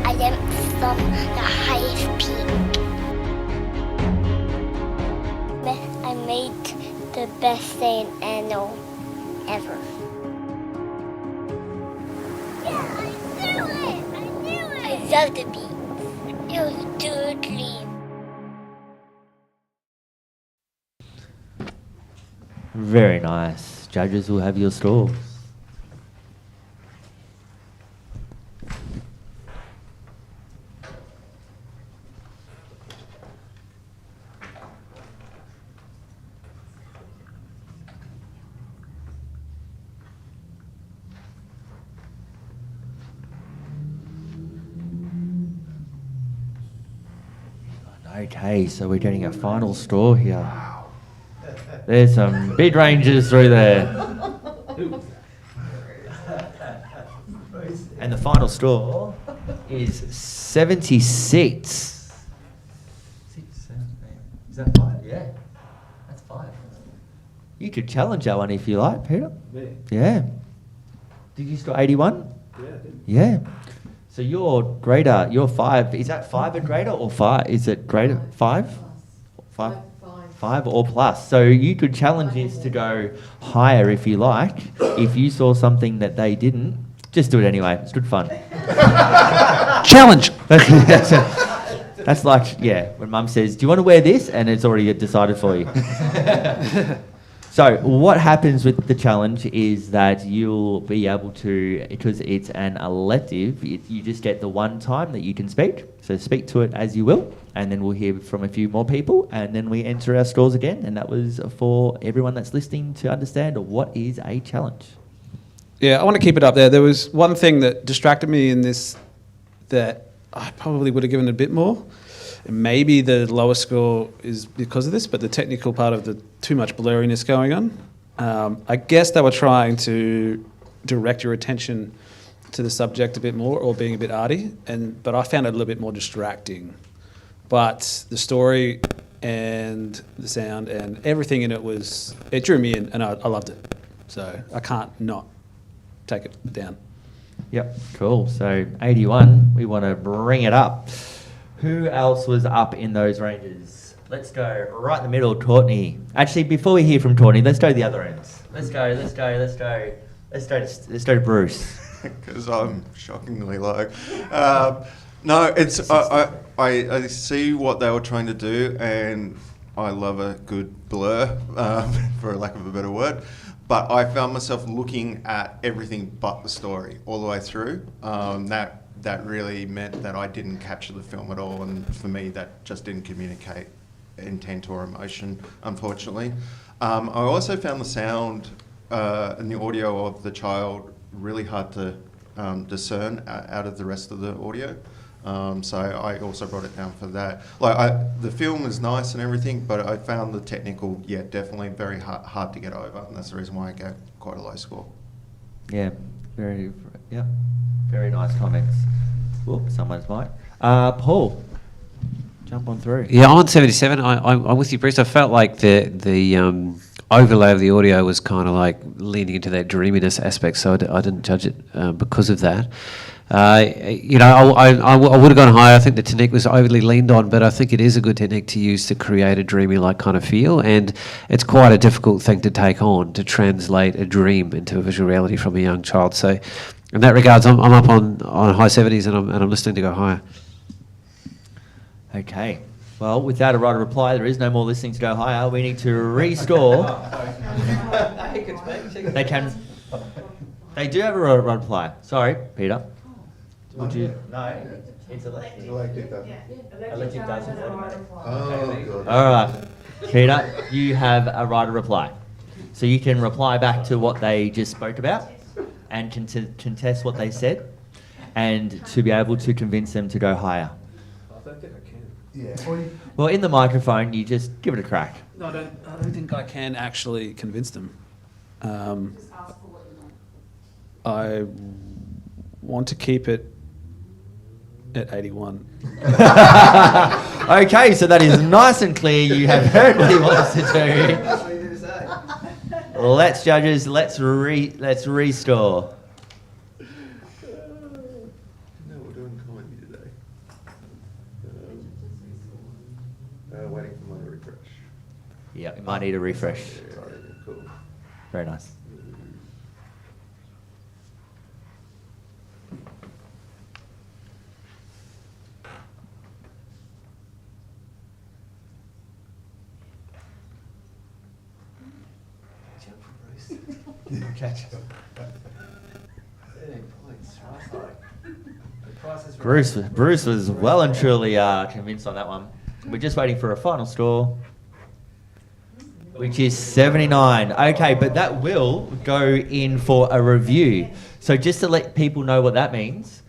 I dreamt from the highest peak. I made the best sand animal ever. Yeah, I knew it! I knew it! I love the beach. It was a good dream. Very nice. Judges will have your scores. Okay, so we're getting a final score here. There's some big ranges through there. And the final score is 76. Is that 5? Yeah, that's 5. You could challenge that one if you like, Peter. Me? Yeah. Did you score 81? Yeah, I did. Yeah. So your grader, your 5, is that 5 a grader or 5? Is it grader 5? 5? 5 or plus. So you could challenge this to go higher if you like. If you saw something that they didn't, just do it anyway. It's good fun. Challenge! That's like, yeah, when mum says, do you want to wear this? And it's already decided for you. So what happens with the challenge is that you'll be able to, because it's an elective, you just get the one time that you can speak. So speak to it as you will, and then we'll hear from a few more people, and then we enter our scores again. And that was for everyone that's listening to understand what is a challenge. Yeah, I want to keep it up there. There was one thing that distracted me in this that I probably would have given a bit more. And maybe the lower score is because of this, but the technical part of the too much blurriness going on. I guess they were trying to direct your attention to the subject a bit more, or being a bit arty, but I found it a little bit more distracting. But the story and the sound and everything in it it drew me in, and I loved it. So I can't not take it down. Yep, cool. So 81, we want to bring it up. Who else was up in those ranges? Let's go right in the middle, Courtney. Actually, before we hear from Courtney, let's go to the other ends. Let's go to Bruce. Because I'm shockingly low. No, it's I see what they were trying to do, and I love a good blur, for lack of a better word. But I found myself looking at everything but the story all the way through. That really meant that I didn't capture the film at all, and for me that just didn't communicate intent or emotion, unfortunately. I also found the sound and the audio of the child really hard to discern out of the rest of the audio. So I also brought it down for that. The film is nice and everything, but I found the technical, definitely very hard to get over, and that's the reason why I gave quite a low score. Yeah, very nice comments. Whoop, someone's mic. Paul, jump on through. Yeah, I'm on 77. I'm with you, Bruce. I felt like the overlay of the audio was kind of like leaning into that dreaminess aspect, so I didn't judge it because of that. You know, I would have gone higher. I think the technique was overly leaned on, but I think it is a good technique to use to create a dreamy-like kind of feel, and it's quite a difficult thing to take on, to translate a dream into a visual reality from a young child. So in that regards, I'm up on high 70s, and I'm listening to go higher. Okay. Well, without a right of reply, there is no more listening to go higher. We need to restore. They can. They do have a right of reply. Sorry, Peter. Would you? No, it's electric. Electric does. Oh, God. All right, Peter, you have a right of reply. So you can reply back to what they just spoke about and contest what they said, and to be able to convince them to go higher. I don't think I can. Yeah. Well, in the microphone, you just give it a crack. No, I don't think I can actually convince them. I want to keep it at 81. Okay, so that is nice and clear. You have heard what he wants to do. Let's judges, let's restore. No, we're doing comedy today. Waiting for my refresh. Yeah, we might need a refresh. Yeah, cool. Very nice. Bruce was well and truly convinced on that one. We're just waiting for a final score, which is 79. Okay, but that will go in for a review. So just to let people know what that means,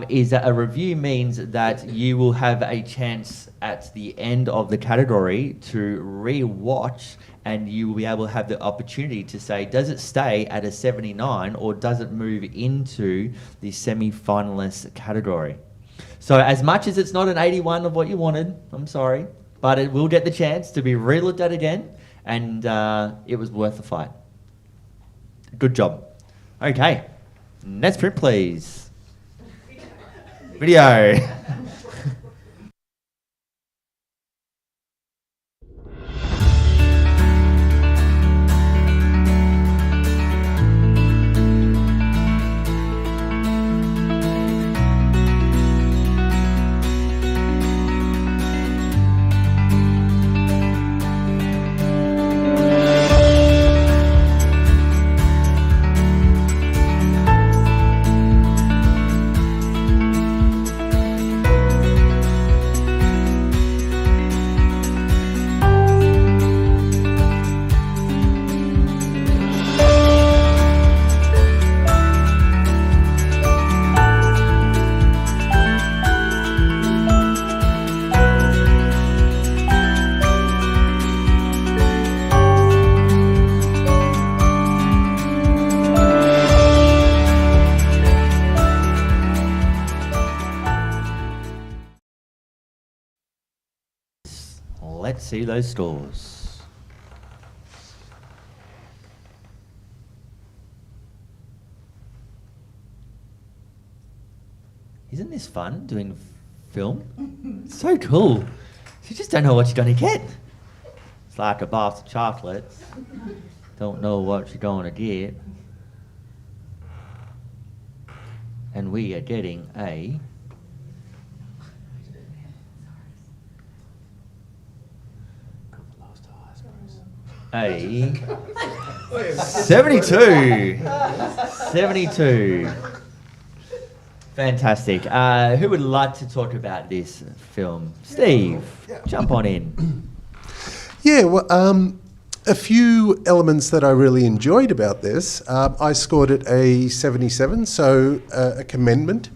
is that a review means that you will have a chance at the end of the category to re-watch, and you will be able to have the opportunity to say, does it stay at a 79 or does it move into the semi-finalist category? So as much as it's not an 81 of what you wanted, I'm sorry, but it will get the chance to be re-looked at again, and it was worth the fight. Good job. Okay, next print please. Video. Let's see those scores. Isn't this fun, doing film? It's so cool. You just don't know what you're going to get. It's like a box of chocolates. Don't know what you're going to get. And we are getting a... 72. 72. Fantastic. Who would like to talk about this film? Steve, jump on in. Yeah, well, a few elements that I really enjoyed about this. I scored it a 77, so a commendment.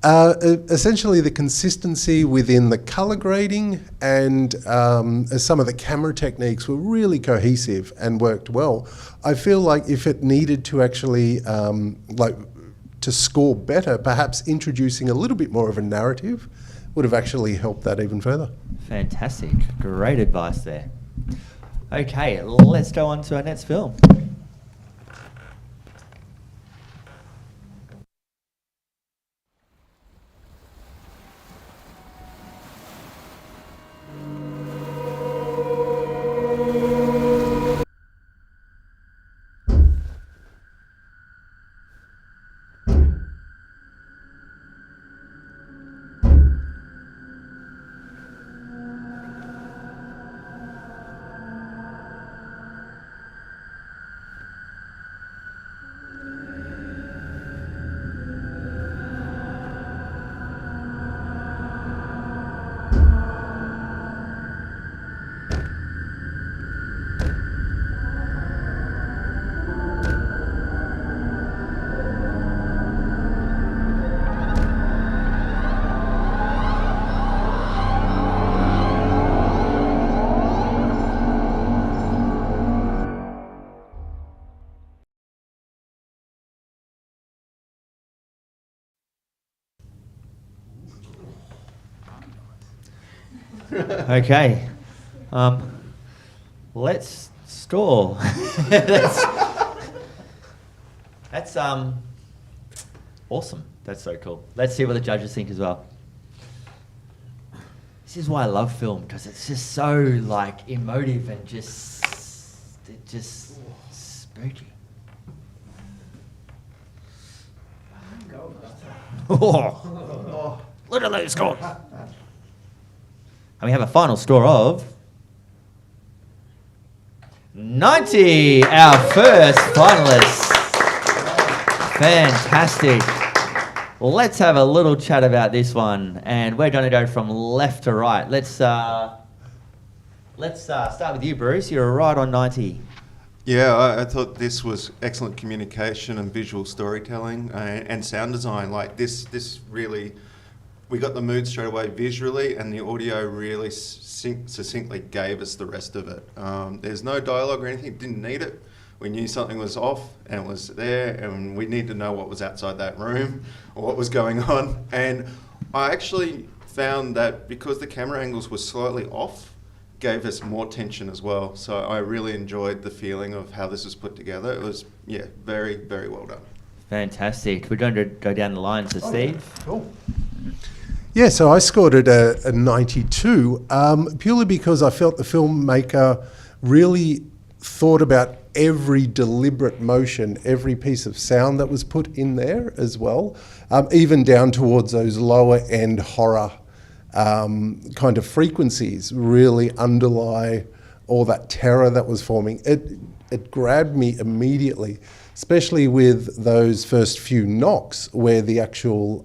Essentially, the consistency within the colour grading and some of the camera techniques were really cohesive and worked well. I feel like if it needed to actually, to score better, perhaps introducing a little bit more of a narrative would have actually helped that even further. Fantastic. Great advice there. Okay, let's go on to our next film. Okay. Let's score. That's awesome. That's so cool. Let's see what the judges think as well. This is why I love film, because it's just so like emotive and just spooky. Oh, look at those scores. And we have a final score of 90, our first finalists. Fantastic. Well, let's have a little chat about this one, and we're going to go from left to right. Let's start with you, Bruce. You're right on 90. Yeah, I thought this was excellent communication and visual storytelling and sound design. Like this really, we got the mood straight away visually, and the audio really succinctly gave us the rest of it. There's no dialogue or anything, didn't need it. We knew something was off and it was there, and we needed to know what was outside that room or what was going on. And I actually found that because the camera angles were slightly off, gave us more tension as well. So I really enjoyed the feeling of how this was put together. It was, yeah, very, very well done. Fantastic. We're going to go down the line. So, Steve? Cool. Yeah, so I scored it a 92, purely because I felt the filmmaker really thought about every deliberate motion, every piece of sound that was put in there as well, even down towards those lower end horror kind of frequencies really underlie all that terror that was forming. It grabbed me immediately, especially with those first few knocks where the actual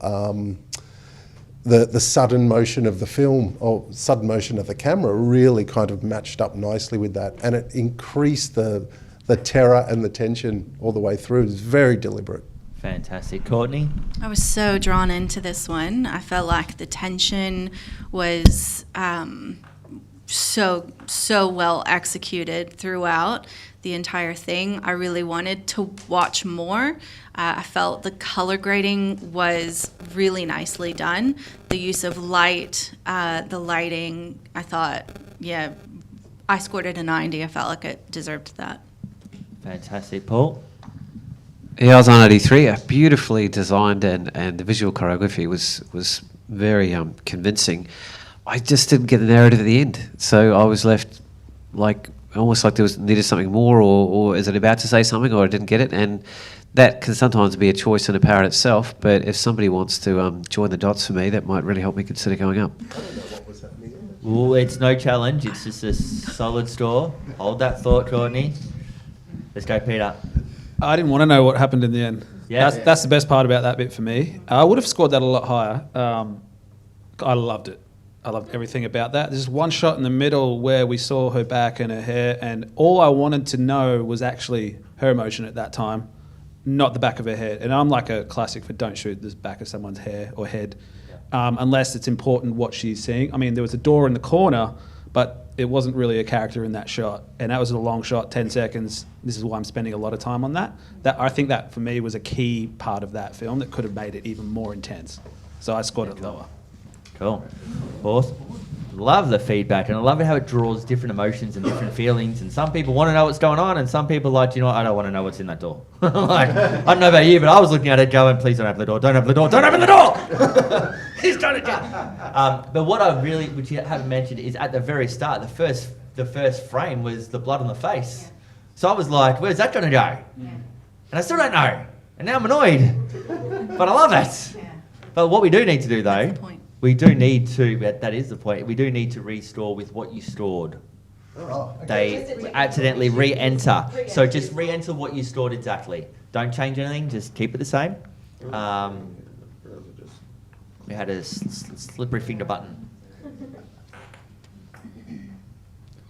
the sudden motion of the film or sudden motion of the camera really kind of matched up nicely with that, and it increased the terror and the tension all the way through. It was very deliberate. Fantastic. Courtney? I was so drawn into this one. I felt like the tension was so well executed throughout the entire thing. I really wanted to watch more. I felt the color grading was really nicely done. The use of light, the lighting, I thought, yeah, I scored it a 90. I felt like it deserved that. Fantastic. Paul? Yeah, I was on 83. Beautifully designed, and the visual choreography was very convincing. I just didn't get the narrative at the end, so I was left like almost like needed something more, or is it about to say something, or I didn't get it, and that can sometimes be a choice in a power in itself. But if somebody wants to join the dots for me, that might really help me consider going up. Well, it's no challenge. It's just a solid score. Hold that thought, Courtney. Let's go, Peter. I didn't want to know what happened in the end. Yeah. That's the best part about that bit for me. I would have scored that a lot higher. I loved it. I loved everything about that. There's one shot in the middle where we saw her back and her hair, and all I wanted to know was actually her emotion at that time, not the back of her head. And I'm like a classic for don't shoot the back of someone's hair or head, unless it's important what she's seeing. I mean, there was a door in the corner, but it wasn't really a character in that shot. And that was a long shot, 10 seconds. This is why I'm spending a lot of time on that. I think that, for me, was a key part of that film that could have made it even more intense. So I scored it lower. Cool. Fourth? love the feedback, and I love how it draws different emotions and different feelings. And some people want to know what's going on, and some people are like, you know what, I don't want to know what's in that door. Like, I don't know about you, but I was looking at it going, please don't open the door, don't open the door, don't open the door! He's trying to jump. But what I really, which you haven't mentioned, is at the very start, the first frame was the blood on the face. Yeah. So I was like, where's that going to go? Yeah. And I still don't know. And now I'm annoyed. But I love it. Yeah. But what we do need to do, though, we do need to, that is the point, we do need to restore with what you stored. Oh, okay. They accidentally re-enter. So just re-enter what you stored exactly. Don't change anything, just keep it the same. We had a slippery finger button.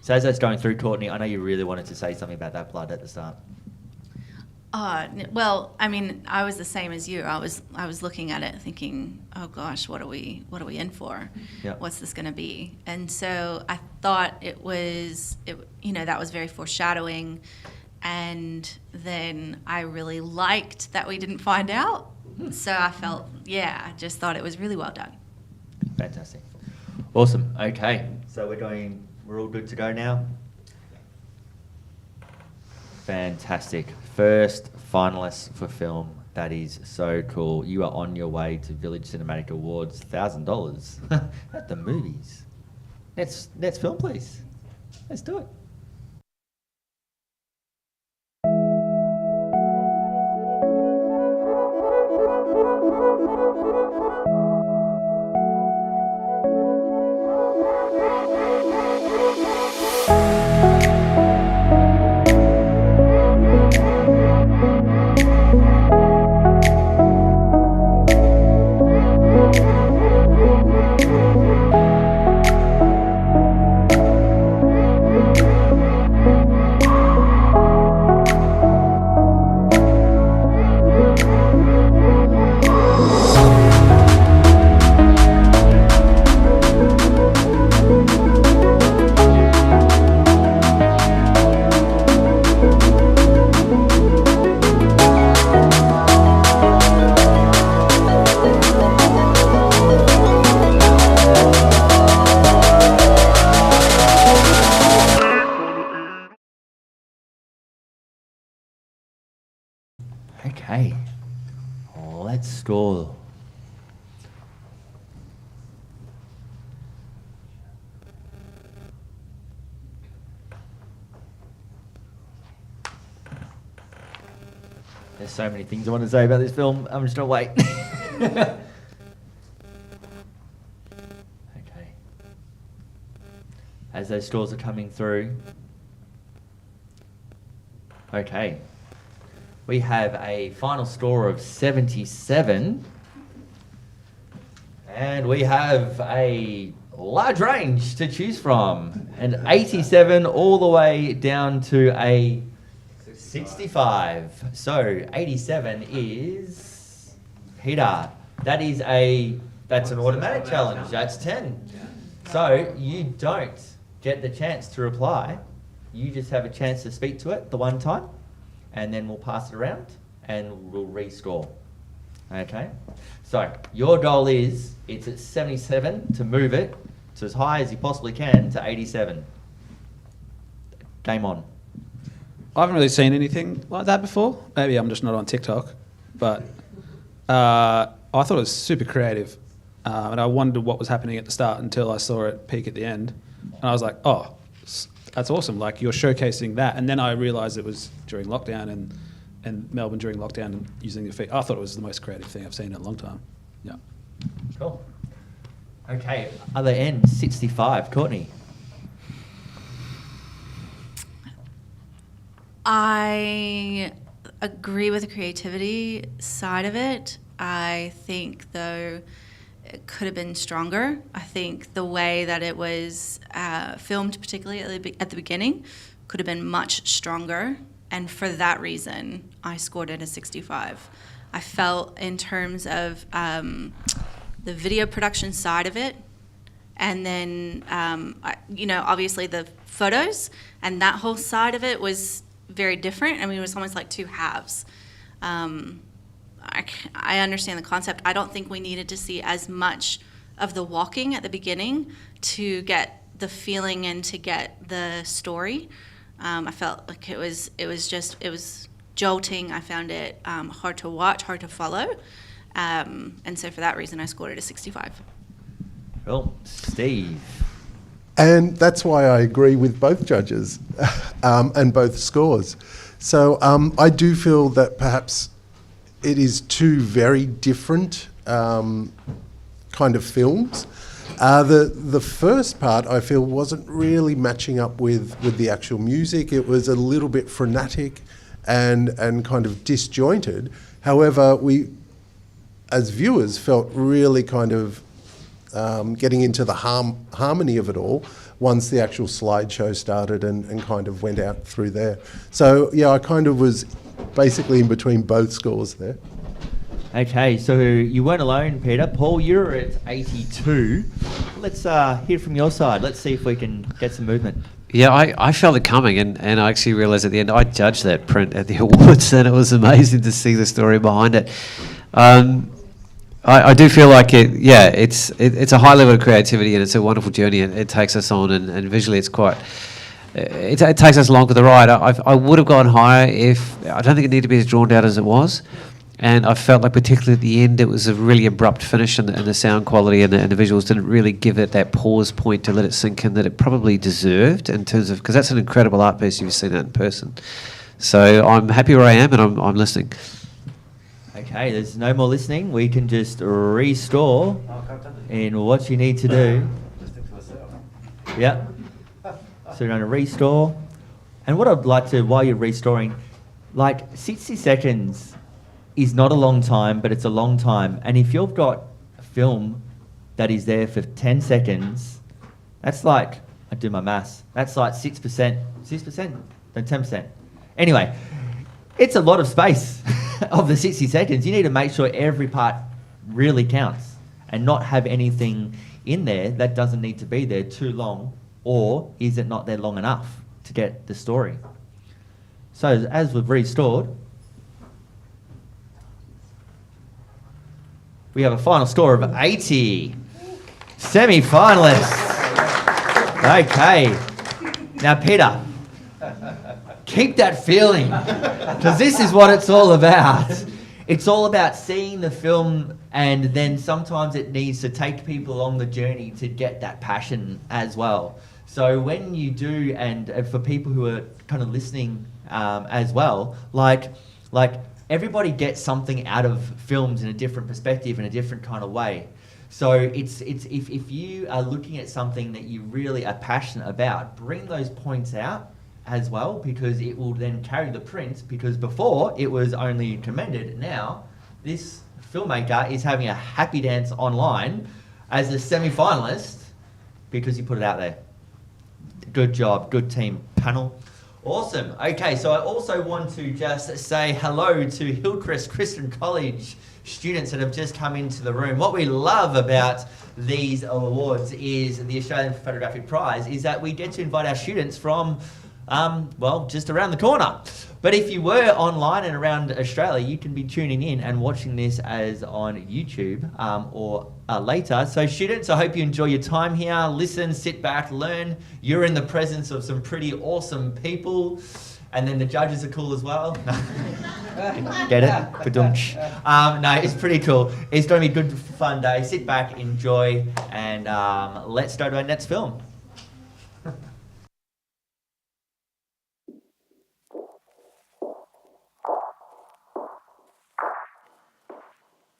So as that's going through, Courtney, I know you really wanted to say something about that blood at the start. Well, I mean, I was the same as you. I was looking at it thinking, oh gosh, what are we in for? Yep. What's this going to be? And so I thought that was very foreshadowing. And then I really liked that we didn't find out. So I felt, I just thought it was really well done. Fantastic. Awesome. Okay. So we're all good to go now? Fantastic. First finalist for film. That is so cool. You are on your way to Village Cinematic Awards, $1,000 at the movies. Next film, please. Let's do it. Okay, let's score. There's so many things I want to say about this film. I'm just gonna wait. Okay. As those scores are coming through. Okay. We have a final score of 77. And we have a large range to choose from. An 87 all the way down to a 65. So 87 is Peter. That's an automatic challenge. That's 10. So you don't get the chance to reply. You just have a chance to speak to it the one time. And then we'll pass it around and we'll rescore. Okay? So your goal is, it's at 77 to move it to as high as you possibly can to 87. Game on. I haven't really seen anything like that before. Maybe I'm just not on TikTok. But I thought it was super creative. And I wondered what was happening at the start until I saw it peak at the end. And I was like, oh, that's awesome. Like, you're showcasing that. And then I realised it was during lockdown and Melbourne during lockdown and using your feet. I thought it was the most creative thing I've seen in a long time. Yeah. Cool. Okay, other end, 65. Courtney. I agree with the creativity side of it. I think, though, it could have been stronger. I think the way that it was filmed, particularly at the beginning, could have been much stronger. And for that reason, I scored it a 65. I felt in terms of the video production side of it, and then, obviously the photos, and that whole side of it was very different. I mean, it was almost like two halves. I understand the concept. I don't think we needed to see as much the walking at the beginning to get the feeling and to get the story. I felt like it was jolting. I found it hard to watch, hard to follow, and so for that reason, I scored it a 65. Well, Steve. And that's why I agree with both judges and both scores. So I do feel that perhaps it is two very different kind of films. The first part I feel wasn't really matching up with the actual music. It was a little bit frenetic and kind of disjointed. However, we as viewers felt really kind of getting into the harmony of it all once the actual slideshow started and kind of went out through there. So yeah, I kind of was basically in between both scores there. Okay, so you weren't alone, Peter. Paul, you're at 82. Let's hear from your side. Let's see if we can get some movement. Yeah, I felt it coming, and I actually realised at the end, I judged that print at the awards, and it was amazing to see the story behind it. I do feel like it's a high level of creativity, and it's a wonderful journey, and it takes us on, and visually it's quite, it takes us along for the ride. I would have gone higher if, I don't think it needed to be as drawn out as it was, and I felt like particularly at the end it was a really abrupt finish, and the sound quality and the visuals didn't really give it that pause point to let it sink in that it probably deserved, in terms of, because that's an incredible art piece if you've seen that in person. So I'm happy where I am, and I'm listening. Okay, there's no more listening. We can just restore in what you need to do. Yeah. So you're going to restore. And what I'd like to, while you're restoring, like 60 seconds is not a long time, but it's a long time. And if you've got a film that is there for 10 seconds, that's like, I do my maths, that's like 6%, 6%? No, 10%. Anyway, it's a lot of space of the 60 seconds. You need to make sure every part really counts and not have anything in there that doesn't need to be there too long, or is it not there long enough to get the story? So as we've restored, we have a final score of 80. Semi-finalists. Okay. Now, Peter, keep that feeling, because this is what it's all about. It's all about seeing the film, and then sometimes it needs to take people along the journey to get that passion as well. So when you do, and for people who are kind of listening as well, like everybody gets something out of films in a different perspective, in a different kind of way. So it's if you are looking at something that you really are passionate about, bring those points out as well, because it will then carry the print, because before it was only commended. Now this filmmaker is having a happy dance online as a semi-finalist because you put it out there. Good job, good team panel. Awesome. Okay, so I also want to just say hello to Hillcrest Christian College students that have just come into the room. What we love about these awards is the Australian Photographic Prize is that we get to invite our students from just around the corner. But if you were online and around Australia, you can be tuning in and watching this as on YouTube or later. So students, I hope you enjoy your time here. Listen, sit back, learn. You're in the presence of some pretty awesome people. And then the judges are cool as well. Get it? Ba-dum-tsh. No, it's pretty cool. It's going to be a good, fun day. Sit back, enjoy, and let's go to our next film.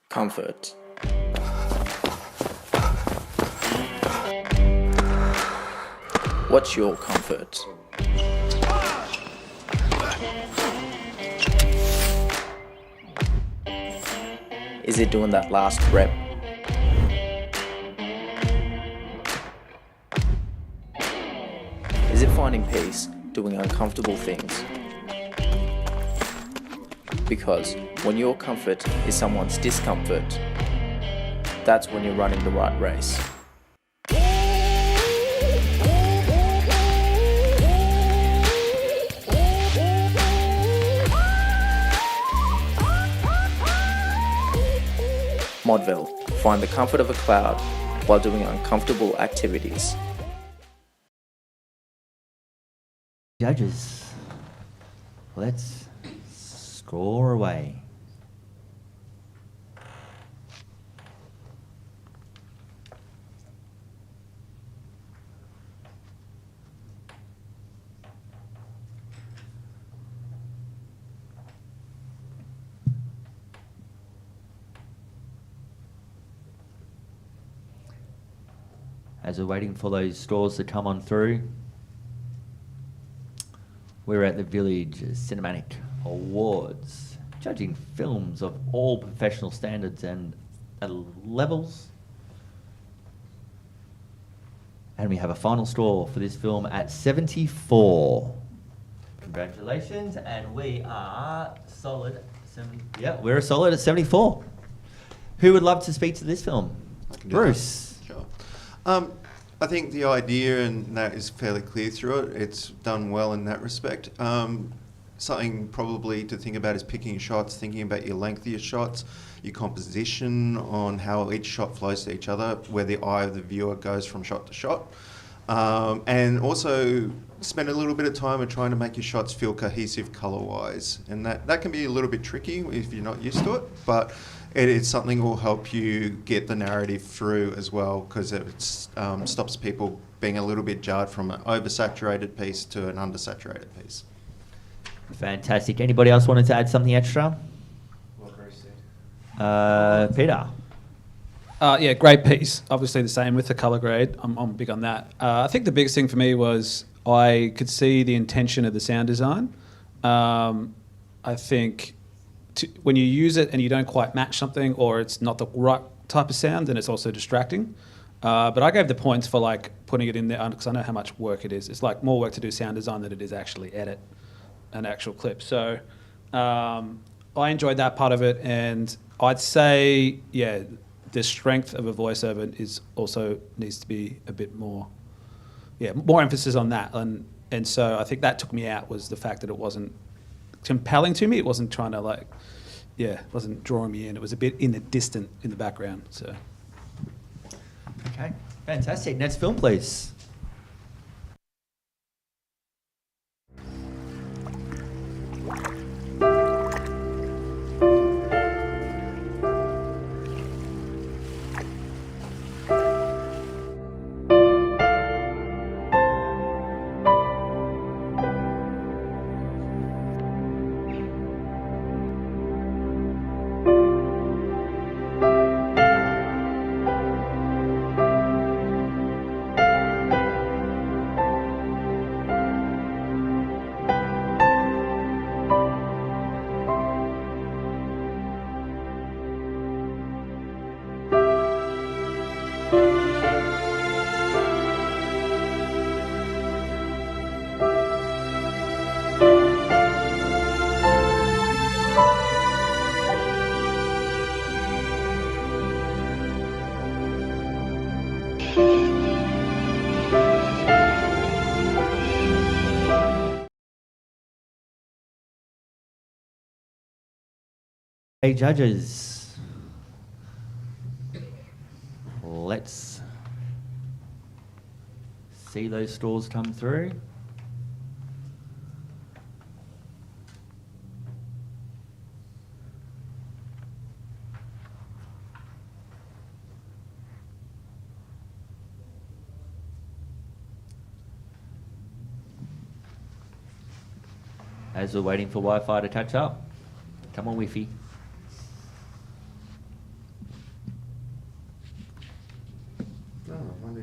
Comfort. What's your comfort? Is it doing that last rep? Is it finding peace doing uncomfortable things? Because when your comfort is someone's discomfort, that's when you're running the right race. Modville, find the comfort of a cloud while doing uncomfortable activities. Judges, let's score away. As we're waiting for those scores to come on through, we're at the Village Cinematic Awards, judging films of all professional standards and levels. And we have a final score for this film at 74. Congratulations, and we are solid. We're a solid at 74. Who would love to speak to this film? Bruce. Sure. I think the idea and that is fairly clear through it. It's done well in that respect. Something probably to think about is picking your shots, thinking about your length of your shots, your composition on how each shot flows to each other, where the eye of the viewer goes from shot to shot. And also spend a little bit of time on trying to make your shots feel cohesive colour-wise. And that can be a little bit tricky if you're not used to it, but it is something that will help you get the narrative through as well, because it stops people being a little bit jarred from an oversaturated piece to an undersaturated piece. Fantastic. Anybody else wanted to add something extra? Peter. Yeah, great piece. Obviously the same with the colour grade. I'm big on that. I think the biggest thing for me was I could see the intention of the sound design. I think when you use it and you don't quite match something, or it's not the right type of sound, then it's also distracting. But I gave the points for like putting it in there because I know how much work it is. It's like more work to do sound design than it is actually edit an actual clip. So I enjoyed that part of it, and I'd say, yeah, the strength of a voiceover is also needs to be a bit more, more emphasis on that. And so I think that took me out, was the fact that it wasn't compelling to me. It wasn't trying to it wasn't drawing me in. It was a bit in the background. So. Okay, fantastic. Next film, please. Hey, judges, let's see those scores come through. As we're waiting for Wi-Fi to catch up, come on, Wi-Fi.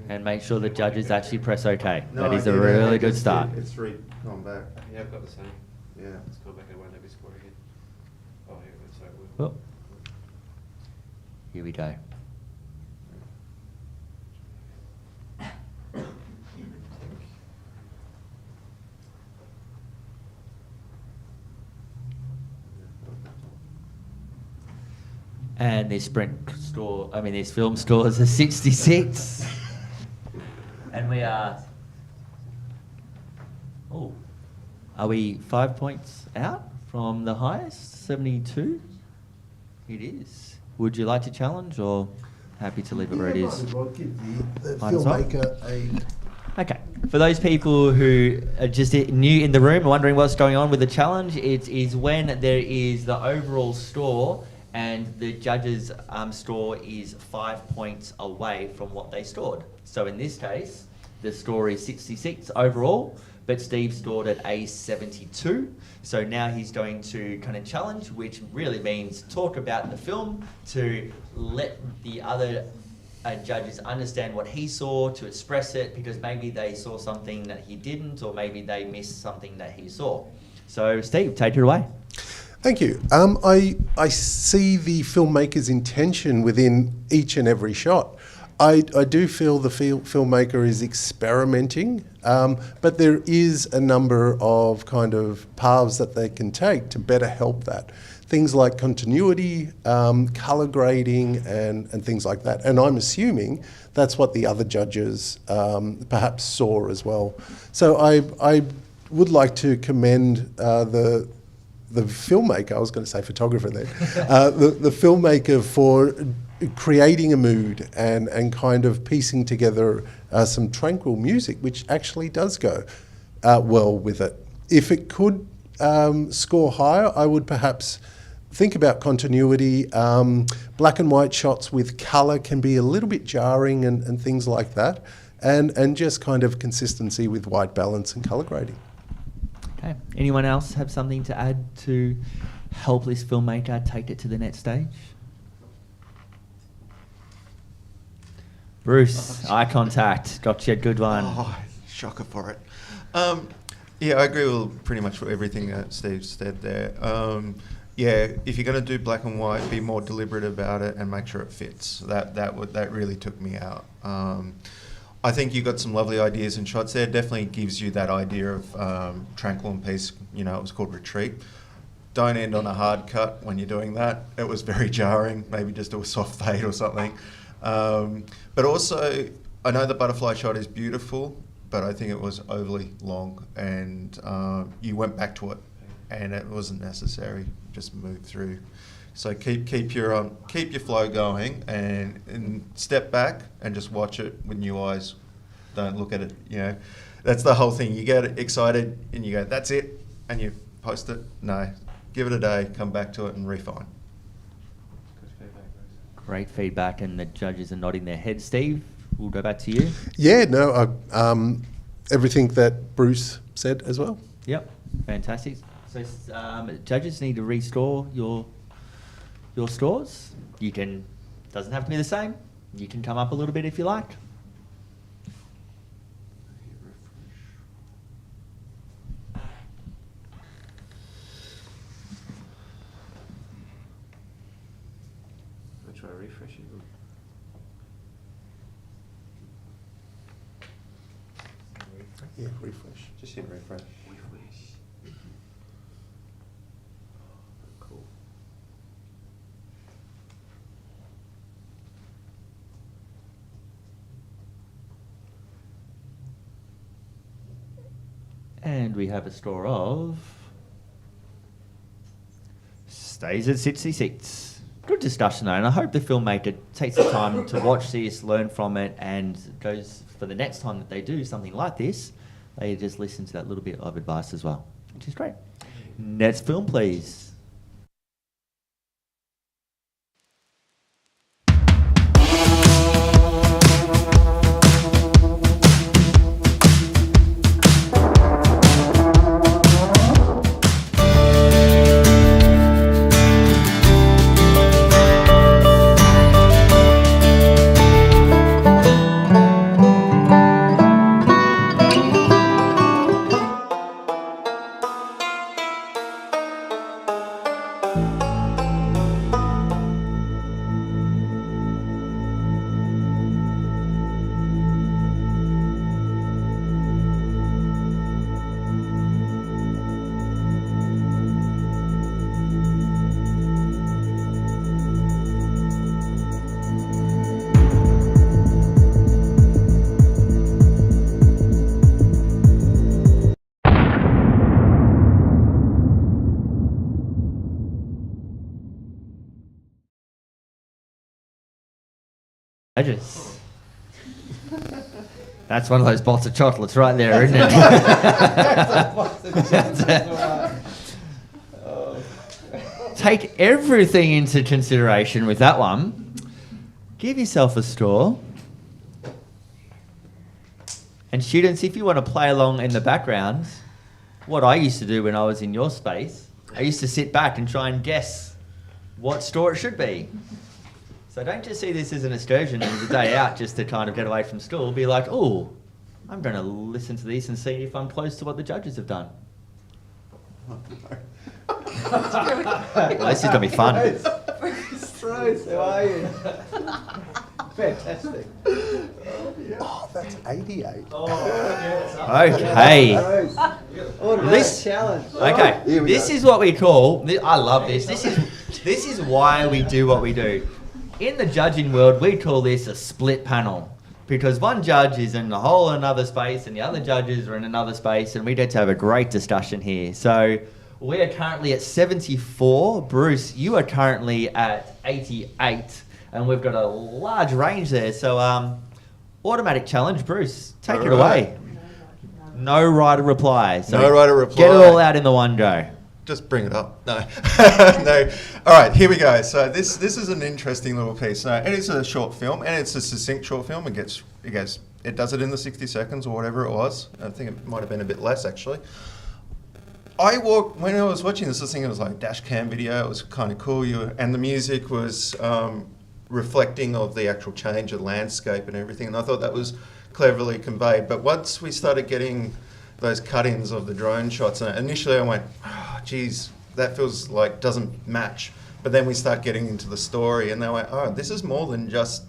And make sure the judges actually press OK. No, that is a really good it's start. It's gone back. Yeah, I've got the same. Yeah. Let's go back and won't let me score again. Oh, here it is. Sorry. Oh. Here we go. And this this film scores a 66. And we are... Oh. Are we 5 points out from the highest? 72? It is. Would you like to challenge, or...? happy to leave it where it Yeah, is. might as well give the Might as well. filmmaker a... Okay. For those people who are just new in the room and wondering what's going on with the challenge, it is when there is the overall score and the judge's score is 5 points away from what they scored. So in this case, the score is 66 overall, but Steve scored at a 72. So now he's going to kind of challenge, which really means talk about the film to let the other judges understand what he saw, to express it, because maybe they saw something that he didn't, or maybe they missed something that he saw. So Steve, take it away. Thank you. I see the filmmaker's intention within each and every shot. I do feel the filmmaker is experimenting, but there is a number of kind of paths that they can take to better help that. Things like continuity, colour grading, and things like that. And I'm assuming that's what the other judges perhaps saw as well. So I would like to commend the filmmaker, I was going to say photographer there, the filmmaker for creating a mood and kind of piecing together some tranquil music, which actually does go well with it. If it could score higher, I would perhaps think about continuity. Black and white shots with colour can be a little bit jarring and things like that, and just kind of consistency with white balance and colour grading. Okay. Anyone else have something to add to help this filmmaker take it to the next stage? Bruce, eye contact. Gotcha, good one. Oh, shocker for it. Yeah, I agree with pretty much everything that Steve said there. Yeah, if you're going to do black and white, be more deliberate about it and make sure it fits. That really took me out. I think you got some lovely ideas and shots there. Definitely gives you that idea of tranquil and peace. You know, it was called Retreat. Don't end on a hard cut when you're doing that. It was very jarring. Maybe just do a soft fade or something. But also, I know the butterfly shot is beautiful, but I think it was overly long, and you went back to it, and it wasn't necessary. Just move through. So keep your flow going, and step back and just watch it with new eyes. Don't look at it. You know, that's the whole thing. You get excited and you go, "That's it," and you post it. No, give it a day. Come back to it and refine. Great feedback, and the judges are nodding their heads. Steve, we'll go back to you. Yeah, no, everything that Bruce said as well. Yep, fantastic. So judges need to restore your scores. You can, doesn't have to be the same. You can come up a little bit if you like. Try refreshing. Yeah, refresh. Just hit refresh. Cool. And we have a score of stays at 66. Good discussion though, and I hope the filmmaker takes the time to watch this, learn from it, and goes for the next time that they do something like this, they just listen to that little bit of advice as well, which is great. Next film, please. Judges. That's one of those box of chocolates right there, isn't it? Take everything into consideration with that one. Give yourself a straw. And students, if you want to play along in the background, what I used to do when I was in your space, I used to sit back and try and guess what straw it should be. So don't just see this as an excursion and a day out just to kind of get away from school. Be like, oh, I'm going to listen to these and see if I'm close to what the judges have done. This is going to be fun. Bruce, how are you? Fantastic. Oh, that's 88. Okay. This challenge. Okay. This is what we call. I love this. This is why we do what we do. In the judging world, we call this a split panel. Because one judge is in a whole another space and the other judges are in another space, and we get to have a great discussion here. So we are currently at 74. Bruce, you are currently at 88, and we've got a large range there. So automatic challenge, Bruce, take it away. No right of reply. So no right of reply. Get it all out in the one go. Just bring it up. No. No. All right, here we go. So this is an interesting little piece. And it's a short film, and it's a succinct short film. It does it in the 60 seconds or whatever it was. I think it might have been a bit less, actually. When I was watching this, I was thinking it was like a dash cam video. It was kind of cool. And the music was reflecting of the actual change of landscape and everything. And I thought that was cleverly conveyed. But once we started getting those cut-ins of the drone shots, and initially I went, oh, geez, that feels like doesn't match. But then we start getting into the story, and they went, oh, this is more than just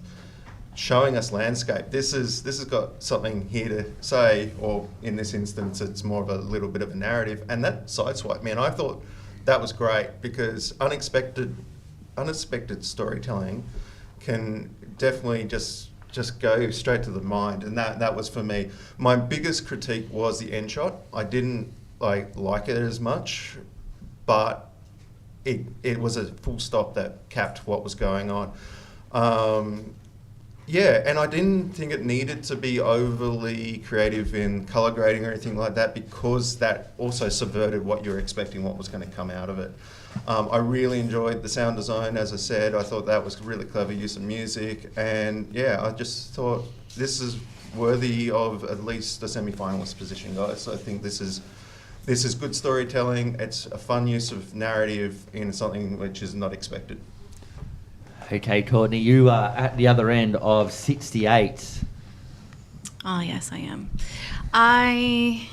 showing us landscape. This has got something here to say, or in this instance, it's more of a little bit of a narrative. And that sideswiped me, and I thought that was great, because unexpected storytelling can definitely just go straight to the mind, and that was for me. My biggest critique was the end shot. I didn't like it as much, but it was a full stop that capped what was going on. And I didn't think it needed to be overly creative in colour grading or anything like that, because that also subverted what you're expecting, what was going to come out of it. I really enjoyed the sound design, as I said. I thought that was really clever use of music, and I just thought this is worthy of at least a semi-finalist position, guys. So I think this is good storytelling. It's a fun use of narrative in something which is not expected. Okay, Courtney, you are at the other end of 68. Oh, yes, I am. I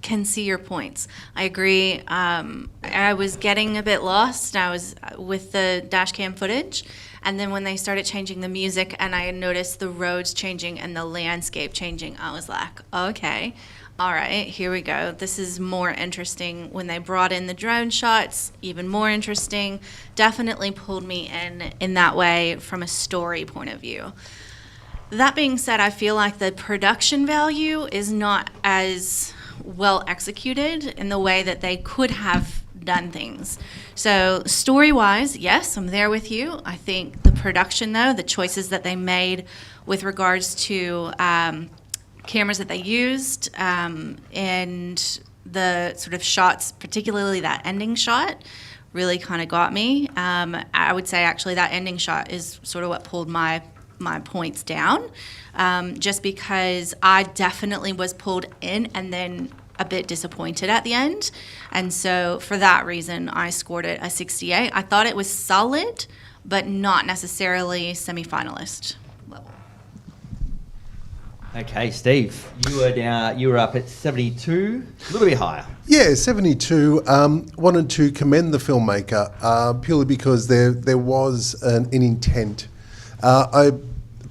can see your points. I agree. I was getting a bit lost. I was with the dash cam footage, and then when they started changing the music and I noticed the roads changing and the landscape changing, I was like, okay, all right, here we go. This is more interesting. When they brought in the drone shots, even more interesting. Definitely pulled me in that way from a story point of view. That being said, I feel like the production value is not as well executed in the way that they could have done things. So story-wise, yes, I'm there with you. I think the production, though, the choices that they made with regards to cameras that they used and the sort of shots, particularly that ending shot, really kind of got me. I would say actually that ending shot is sort of what pulled my points down, just because I definitely was pulled in and then a bit disappointed at the end. And so for that reason, I scored it a 68. I thought it was solid, but not necessarily semi-finalist level. Okay, Steve, you were up at 72, a little bit higher. Yeah, 72. Wanted to commend the filmmaker purely because there was an intent.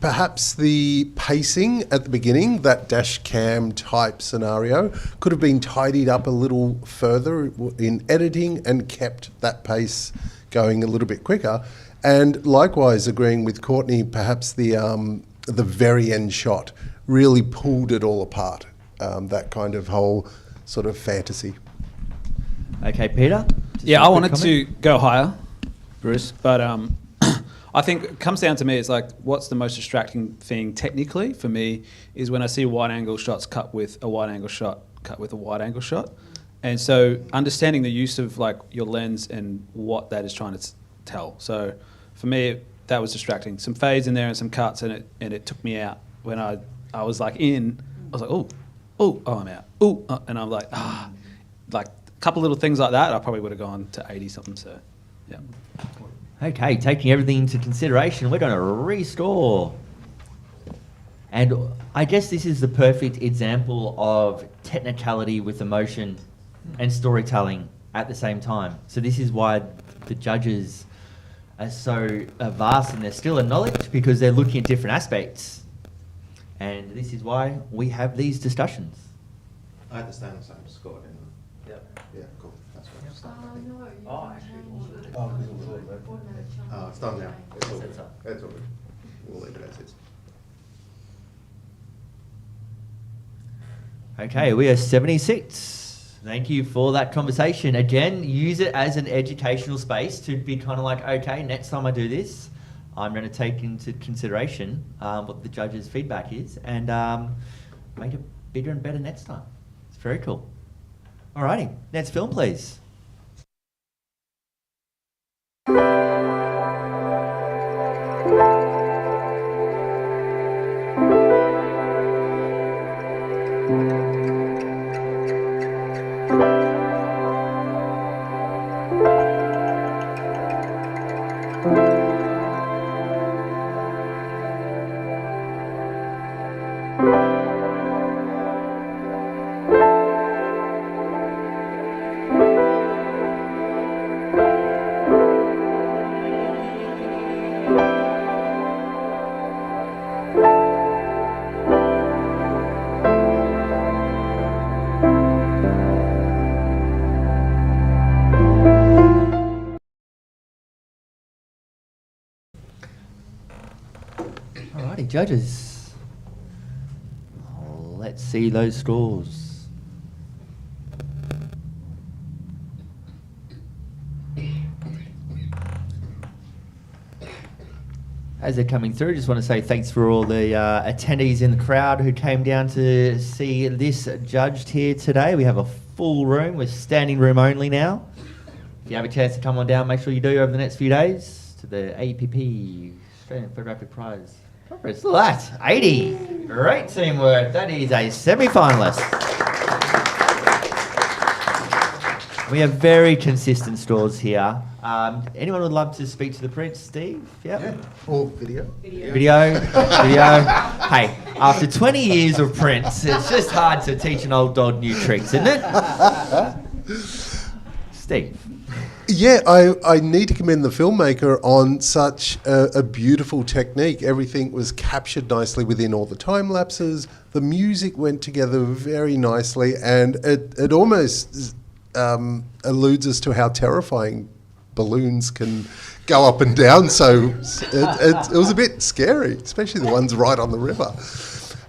Perhaps the pacing at the beginning, that dash cam type scenario, could have been tidied up a little further in editing and kept that pace going a little bit quicker. And likewise, agreeing with Courtney, perhaps the very end shot really pulled it all apart, that kind of whole sort of fantasy. Okay, Peter? Yeah, I wanted to go higher, Bruce, but I think it comes down to me, it's like, what's the most distracting thing technically for me is when I see wide angle shots cut with a wide angle shot, cut with a wide angle shot. And so understanding the use of like your lens and what that is trying to tell. So for me, that was distracting. Some fades in there and some cuts, and it took me out. When I was like in, I was like, oh, I'm out. And I'm like, like a couple little things like that, I probably would have gone to 80 something. So, yeah. Okay, taking everything into consideration, we're going to restore. And I guess this is the perfect example of technicality with emotion and storytelling at the same time. So this is why the judges are so vast in their skill and knowledge, because they're looking at different aspects. And this is why we have these discussions. I had to stay on the same score, didn't I? Yep. Yeah, cool. That's what I'm starting. Oh, it's done now. It's all good. It's all good. We'll leave it as is. Okay, we are 76. Thank you for that conversation. Again, use it as an educational space to be kind of like, okay, next time I do this, I'm going to take into consideration what the judges' feedback is and make it bigger and better next time. It's very cool. Alrighty, next film, please. Alrighty, judges. Let's see those scores. As they're coming through, just want to say thanks for all the attendees in the crowd who came down to see this judged here today. We have a full room. We're standing room only now. If you have a chance to come on down, make sure you do over the next few days to the APP, Australian Photographic Prize. Look at that, 80. Great teamwork. That is a semi-finalist. We have very consistent scores here. Anyone would love to speak to the prints, Steve? Yep. Yeah. Or video. Video. Hey, after 20 years of prints, it's just hard to teach an old dog new tricks, isn't it? Steve. Yeah, I need to commend the filmmaker on such a beautiful technique. Everything was captured nicely within all the time lapses. The music went together very nicely, and it almost alludes us to how terrifying balloons can go up and down. So it was a bit scary, especially the ones right on the river.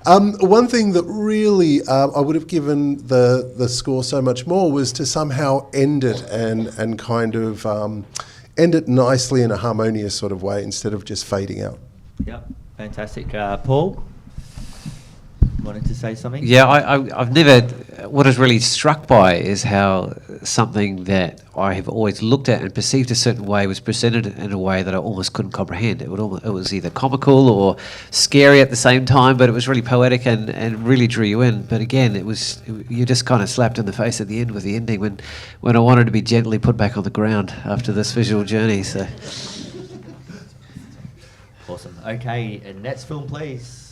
One thing that really I would have given the score so much more was to somehow end it and kind of end it nicely in a harmonious sort of way instead of just fading out. Yep, fantastic. Paul, wanted to say something? Yeah, I've never. What I was really struck by is how something that I have always looked at and perceived a certain way was presented in a way that I almost couldn't comprehend. It was either comical or scary at the same time, but it was really poetic and really drew you in. But again, you just kind of slapped in the face at the end with the ending when I wanted to be gently put back on the ground after this visual journey. So Awesome. Okay, and next film, please.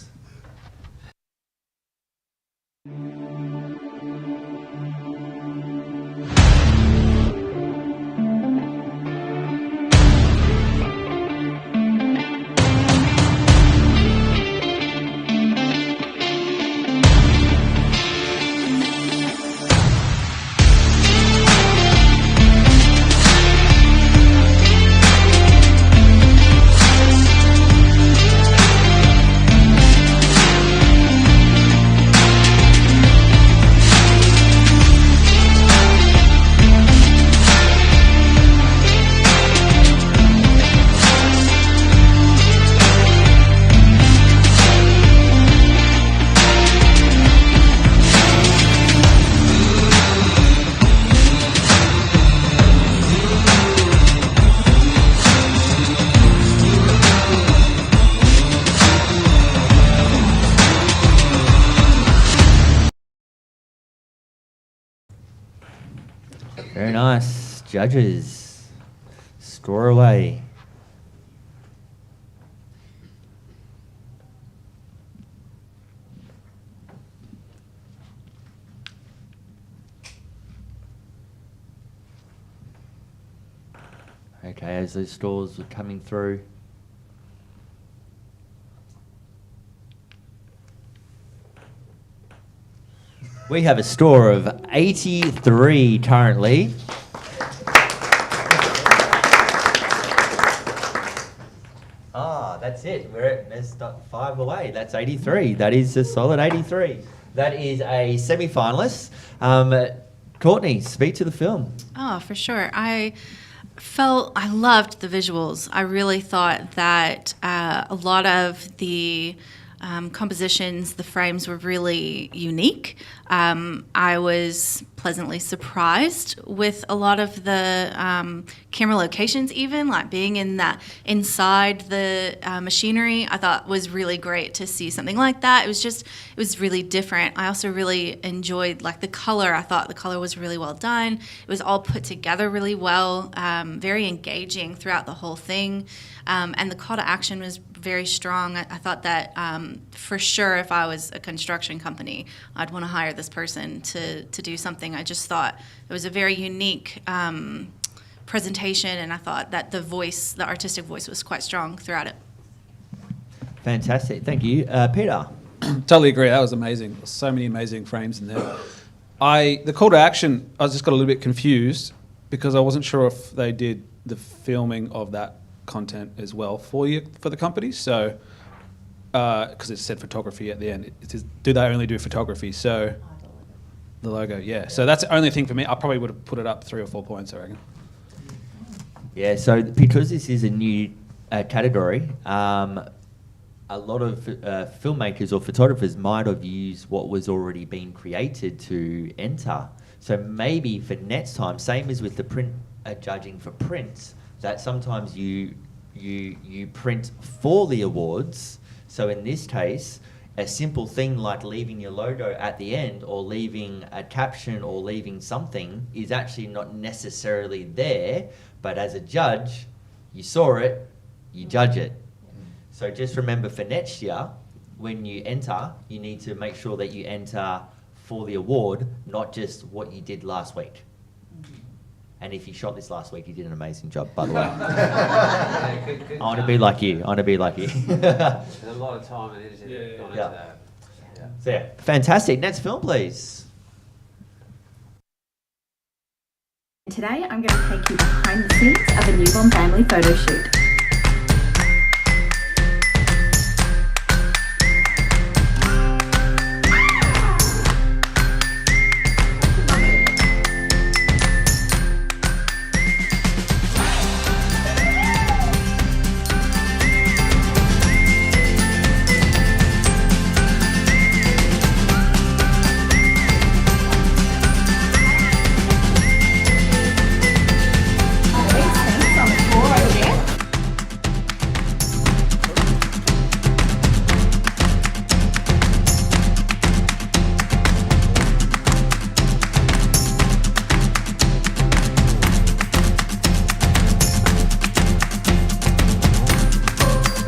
Very nice. Judges, score away. Okay, as those scores are coming through. We have a score of 83 currently. That's it. We're at messed up 5 away. That's 83. That is a solid 83. That is a semi-finalist. Courtney, speak to the film. Oh, for sure. I loved the visuals. I really thought that a lot of the compositions, the frames were really unique. I was pleasantly surprised with a lot of the camera locations, even like being inside the machinery. I thought was really great to see something like that. It was really different. I also really enjoyed like the color. I thought the color was really well done. It was all put together really well, very engaging throughout the whole thing, and the call to action was very strong. I thought that for sure, if I was a construction company, I'd want to hire this person to do something. I just thought it was a very unique presentation, and I thought that the artistic voice was quite strong throughout it. Fantastic. Thank you. Peter? Totally agree. That was amazing. So many amazing frames in there. The call to action, I just got a little bit confused because I wasn't sure if they did the filming of that content as well for the company. So, because it said photography at the end, it says, do they only do photography? So, the logo, yeah. So that's the only thing for me. I probably would have put it up 3 or 4 points, I reckon. Yeah, so because this is a new category, a lot of filmmakers or photographers might have used what was already being created to enter. So maybe for next time, same as with the print judging for prints, that sometimes you print for the awards. So in this case, a simple thing like leaving your logo at the end or leaving a caption or leaving something is actually not necessarily there, but as a judge, you saw it, you judge it. So just remember for next year, when you enter, you need to make sure that you enter for the award, not just what you did last week. And if you shot this last week, you did an amazing job, by the way. I want to be like you. There's a lot of time and energy gone into that. Yeah. So yeah, fantastic. Next film, please. Today, I'm going to take you behind the scenes of a newborn family photo shoot.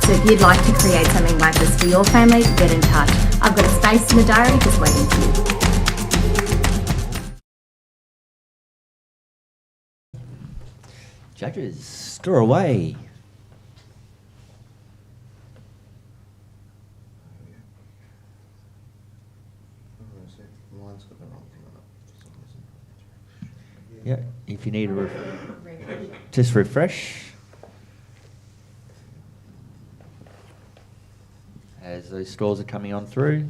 So if you'd like to create something like this for your family, get in touch. I've got a space in the diary just waiting for you. Judges, score away. Yeah, if you need a just refresh. As those scores are coming on through.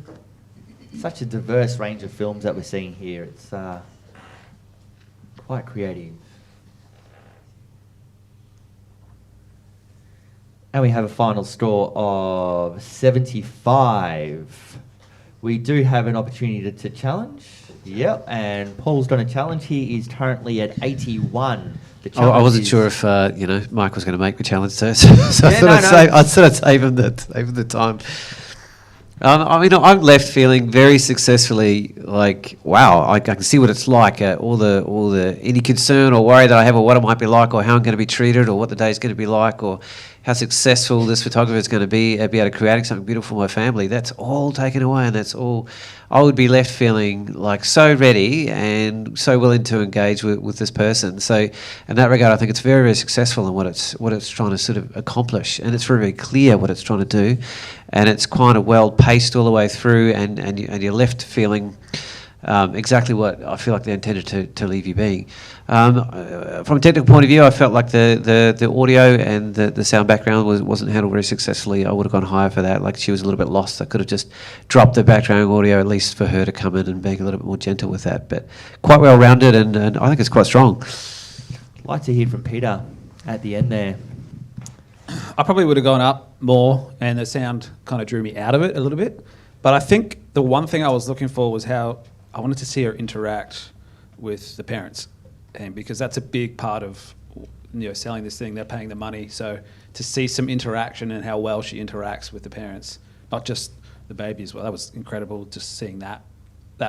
Such a diverse range of films that we're seeing here. It's quite creative. And we have a final score of 75. We do have an opportunity to challenge. Yep, and Paul's going to challenge. He is currently at 81. I wasn't sure if Mike was going to make the challenge, so I thought I'd save him the time. I mean, I'm left feeling very successfully like, wow, I can see what it's like. All the any concern or worry that I have, or what it might be like, or how I'm going to be treated, or what the day's going to be like, or how successful this photographer is going to be able to creating something beautiful for my family. That's all taken away, and that's all. I would be left feeling like so ready and so willing to engage with this person. So, in that regard, I think it's very, very successful in what it's trying to sort of accomplish, and it's very, very clear what it's trying to do, and it's kind of well paced all the way through, and you're left feeling exactly what I feel like they intended to leave you being. From a technical point of view, I felt like the audio and the sound background wasn't handled very successfully. I would have gone higher for that. Like, she was a little bit lost. I could have just dropped the background audio, at least for her to come in and being a little bit more gentle with that. But quite well rounded, and I think it's quite strong. I'd like to hear from Peter at the end there. I probably would have gone up more, and the sound kind of drew me out of it a little bit. But I think the one thing I was looking for was how I wanted to see her interact with the parents, and because that's a big part of selling this thing. They're paying the money, so to see some interaction and how well she interacts with the parents, not just the baby as well. That was incredible, just seeing that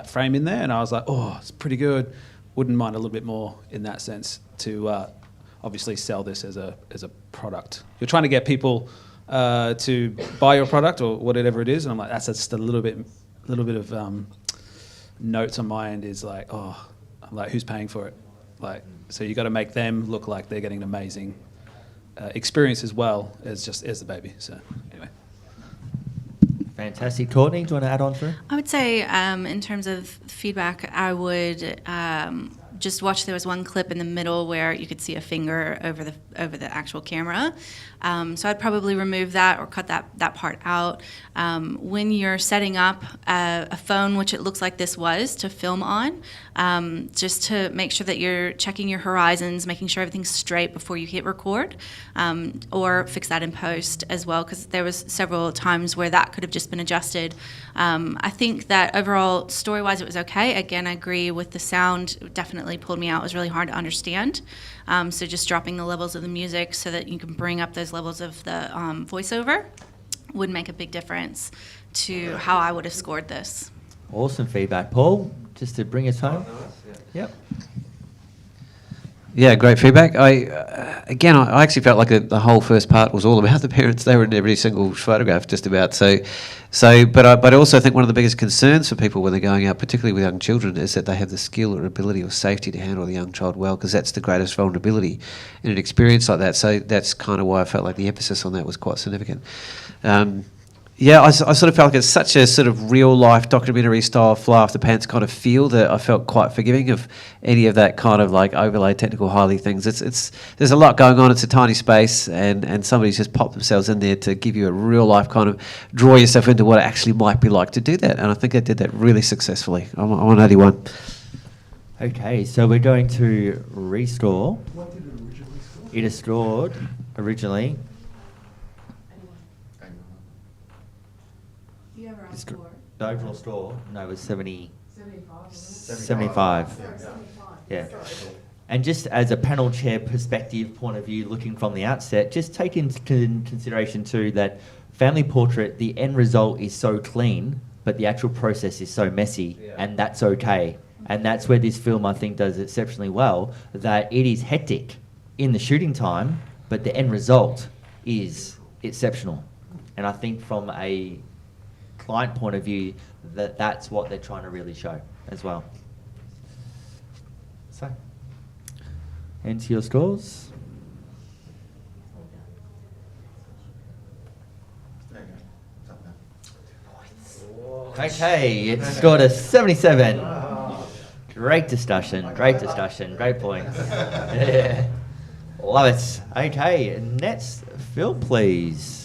frame in there, and I was like, oh, it's pretty good. Wouldn't mind a little bit more in that sense to obviously sell this as a product. You're trying to get people to buy your product or whatever it is, and I'm like, that's just a little bit of notes on my end is like, oh, I'm like, who's paying for it? Like, so you got to make them look like they're getting an amazing experience as well as the baby. So anyway. Fantastic. Courtney, do you want to add on through? I would say in terms of feedback, I would just watch. There was one clip in the middle where you could see a finger over the actual camera. So I'd probably remove that or cut that part out. When you're setting up a phone, which it looks like this was, to film on, just to make sure that you're checking your horizons, making sure everything's straight before you hit record, or fix that in post as well, because there was several times where that could have just been adjusted. I think that overall, story-wise, it was okay. Again, I agree with the sound. It definitely pulled me out. It was really hard to understand. So just dropping the levels of the music so that you can bring up those levels of the voiceover would make a big difference to how I would have scored this. Awesome feedback. Paul, just to bring us home. Yep. Yeah, great feedback. I actually felt like the whole first part was all about the parents. They were in every single photograph, just about. But I also think one of the biggest concerns for people when they're going out, particularly with young children, is that they have the skill or ability or safety to handle the young child well, because that's the greatest vulnerability in an experience like that. So that's kind of why I felt like the emphasis on that was quite significant. I sort of felt like it's such a sort of real-life documentary style fly off the pants kind of feel that I felt quite forgiving of any of that kind of like overlay technical highly things. There's a lot going on. It's a tiny space, and somebody's just popped themselves in there to give you a real-life kind of draw yourself into what it actually might be like to do that. And I think they did that really successfully. I'm on 81. Okay, so we're going to restore. What did it originally score? It is scored originally. The overall score, no, it was 75. Yeah. And just as a panel chair perspective point of view, looking from the outset, just take into consideration too that family portrait, the end result is so clean, but the actual process is so messy, and that's okay. And that's where this film, I think, does exceptionally well, that it is hectic in the shooting time, but the end result is exceptional. And I think from a client point of view, that's what they're trying to really show as well. So, into your scores. Okay, it scored a 77. Great discussion, great points. Yeah. Love it. Okay, next Phil, please.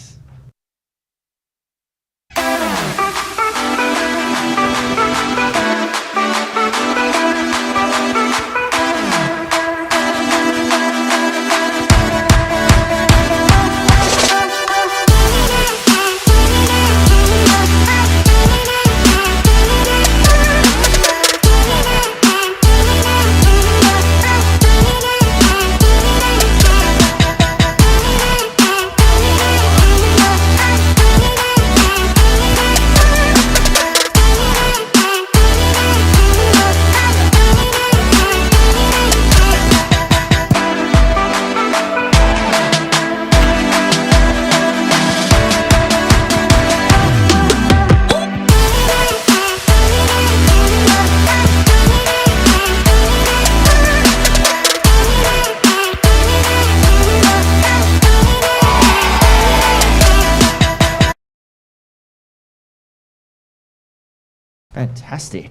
Fantastic.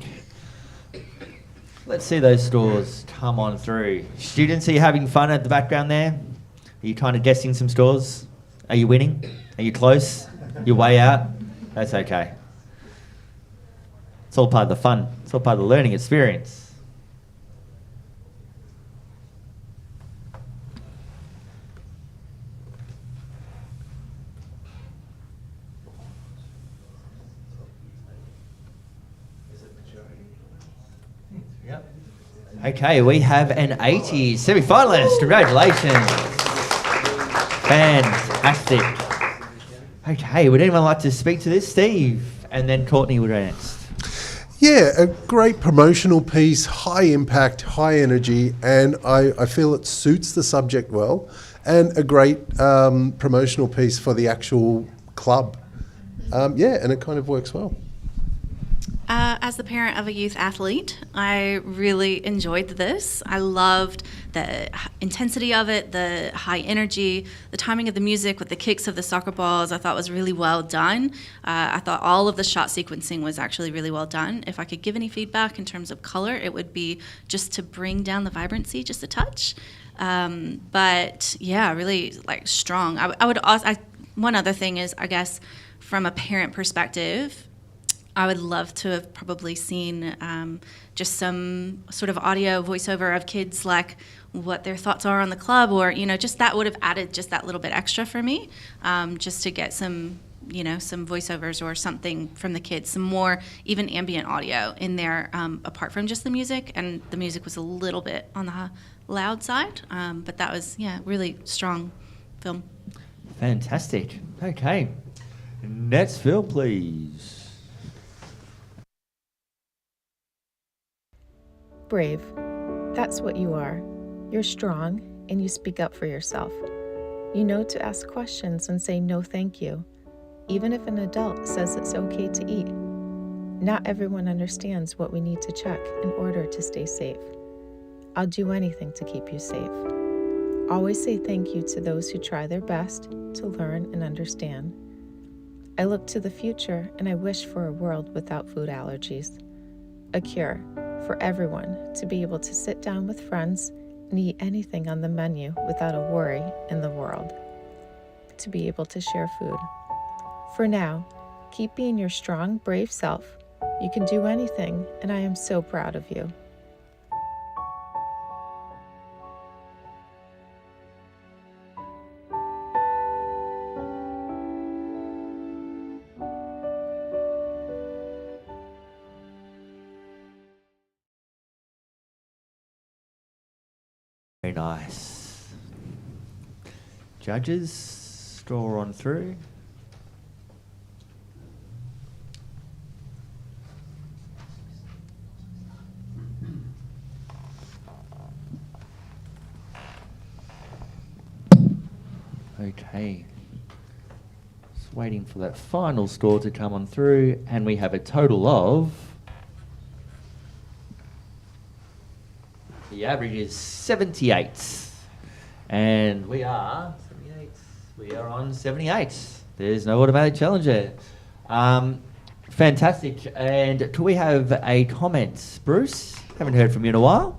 Let's see those stores come on through. Students, are you having fun at the background there? Are you kind of guessing some stores? Are you winning? Are you close? You're way out? That's okay. It's all part of the fun. It's all part of the learning experience. Okay, we have an 80 semi-finalist. Congratulations. Fantastic. Okay, would anyone like to speak to this? Steve, and then Courtney will go next. Yeah, a great promotional piece, high impact, high energy, and I feel it suits the subject well, and a great promotional piece for the actual club. And it kind of works well. As the parent of a youth athlete, I really enjoyed this. I loved the intensity of it, the high energy, the timing of the music with the kicks of the soccer balls. I thought was really well done. I thought all of the shot sequencing was actually really well done. If I could give any feedback in terms of color, it would be just to bring down the vibrancy just a touch. But yeah, really like strong. I would also, one other thing is, I guess, from a parent perspective, I would love to have probably seen just some sort of audio voiceover of kids, like what their thoughts are on the club, or, you know, just that would have added just that little bit extra for me, just to get some, you know, some voiceovers or something from the kids, some more even ambient audio in there, apart from just the music. And the music was a little bit on the loud side, but that was, yeah, really strong film. Fantastic. Okay. Next film, please. Brave. That's what you are. You're strong and you speak up for yourself. You know to ask questions and say no thank you, even if an adult says it's okay to eat. Not everyone understands what we need to check in order to stay safe. I'll do anything to keep you safe. Always say thank you to those who try their best to learn and understand. I look to the future and I wish for a world without food allergies. A cure for everyone to be able to sit down with friends and eat anything on the menu without a worry in the world. To be able to share food. For now, keep being your strong, brave self. You can do anything, and I am so proud of you. Very nice. Judges, draw on through. Okay. Just waiting for that final score to come on through, and we have a total of... The average is 78, and we are 78. We are on 78. There's no automatic challenge there. Fantastic. And do we have a comment, Bruce? Haven't heard from you in a while.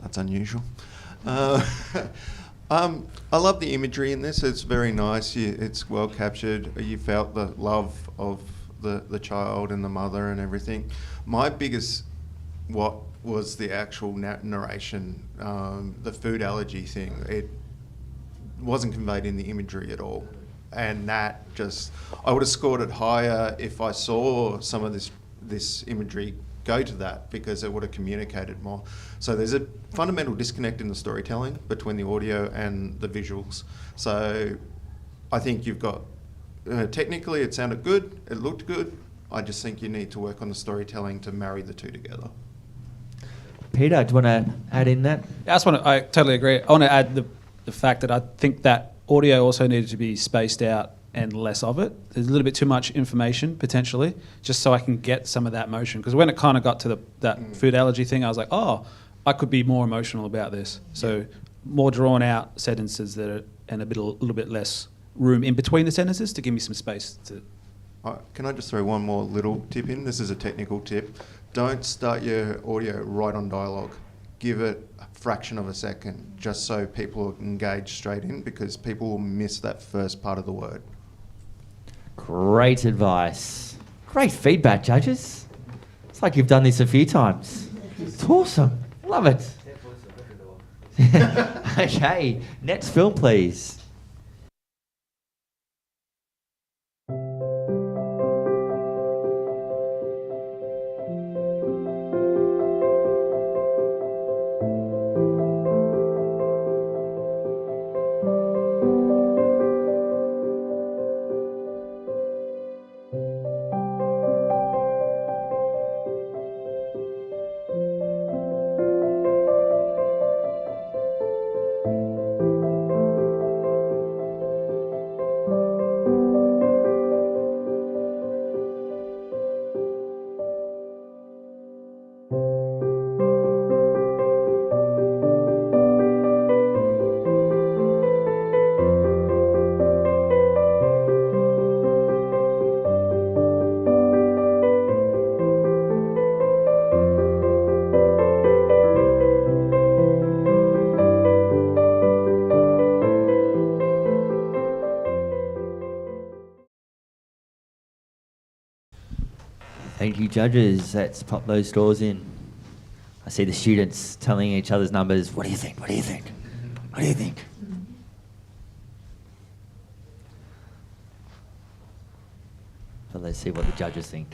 That's unusual. I love the imagery in this. It's very nice. It's well captured. You felt the love of the child and the mother and everything. My biggest was the actual narration, the food allergy thing. It wasn't conveyed in the imagery at all. And that just, I would have scored it higher if I saw some of this imagery go to that, because it would have communicated more. So there's a fundamental disconnect in the storytelling between the audio and the visuals. So I think you've got, technically it sounded good, it looked good. I just think you need to work on the storytelling to marry the two together. Peter, do you want to add in that? I totally agree. I want to add the fact that I think that audio also needed to be spaced out and less of it. There's a little bit too much information, potentially, just so I can get some of that motion. Because when it kind of got to that food allergy thing, I was like, oh, I could be more emotional about this. So more drawn out sentences and a little bit less room in between the sentences to give me some space to Can I just throw one more little tip in? This is a technical tip. Don't start your audio right on dialogue. Give it a fraction of a second, just so people are engaged straight in, because people will miss that first part of the word. Great advice. Great feedback, judges. It's like you've done this a few times. It's awesome. Love it. Okay, next film, please. Thank you, judges. Let's pop those scores in. I see the students telling each other's numbers. What do you think? What do you think? What do you think? So let's see what the judges think.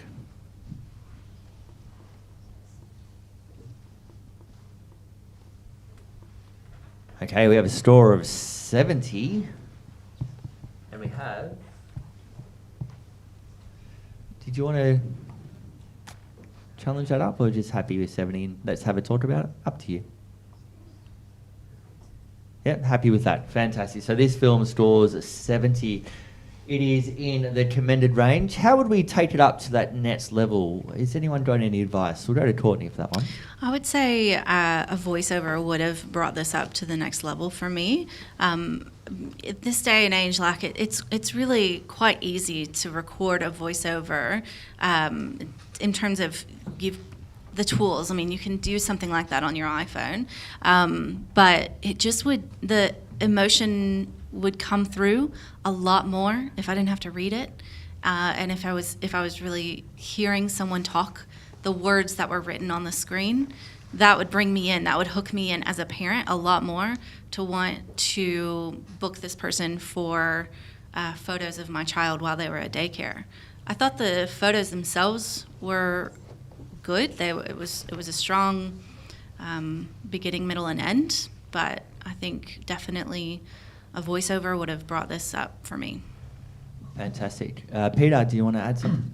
Okay, we have a score of 70. And we have... Did you want to challenge that up, or just happy with 70 and let's have a talk about it? Up to you. Yep, happy with that. Fantastic. So this film scores 70. It is in the commended range. How would we take it up to that next level? Is anyone got any advice? We'll go to Courtney for that one. I would say a voiceover would have brought this up to the next level for me. At this day and age, like it's really quite easy to record a voiceover in terms of the tools. I mean, you can do something like that on your iPhone, but it just the emotion would come through a lot more if I didn't have to read it, and if I was really hearing someone talk the words that were written on the screen. That would bring me in. That would hook me in as a parent a lot more to want to book this person for photos of my child while they were at daycare. I thought the photos themselves were good. It was a strong beginning, middle, and end. But I think definitely a voiceover would have brought this up for me. Fantastic. Peter, do you want to add something?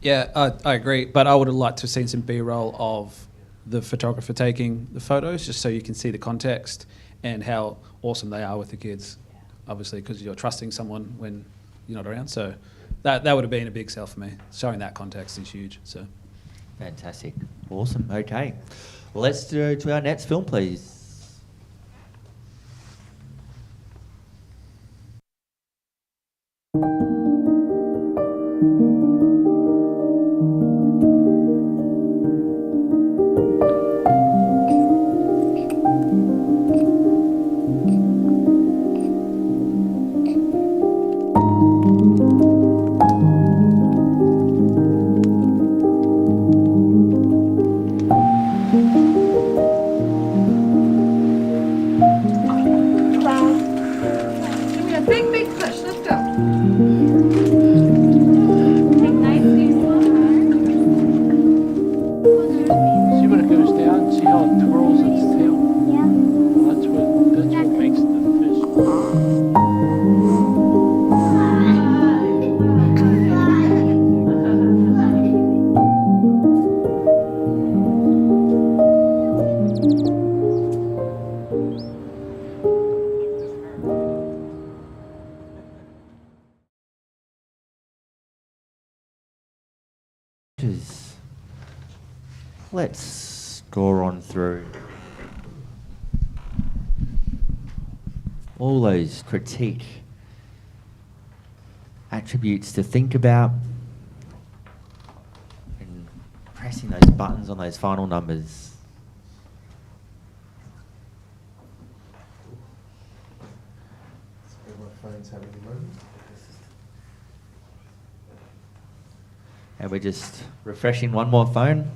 Yeah, I agree. But I would have liked to have seen some B-roll of the photographer taking the photos, just so you can see the context and how awesome they are with the kids, obviously, because you're trusting someone when you're not around. So that would have been a big sell for me. Showing that context is huge. So fantastic. Awesome. Okay. Well, let's do to our next film, please. Let's score on through all those critique attributes to think about, buttons on those final numbers. And we're just refreshing one more phone.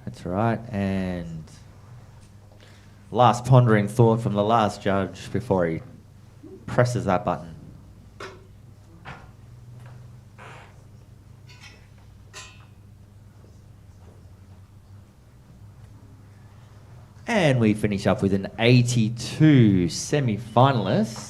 That's right. And last pondering thought from the last judge before he presses that button. And we finish up with an 82 semi-finalists.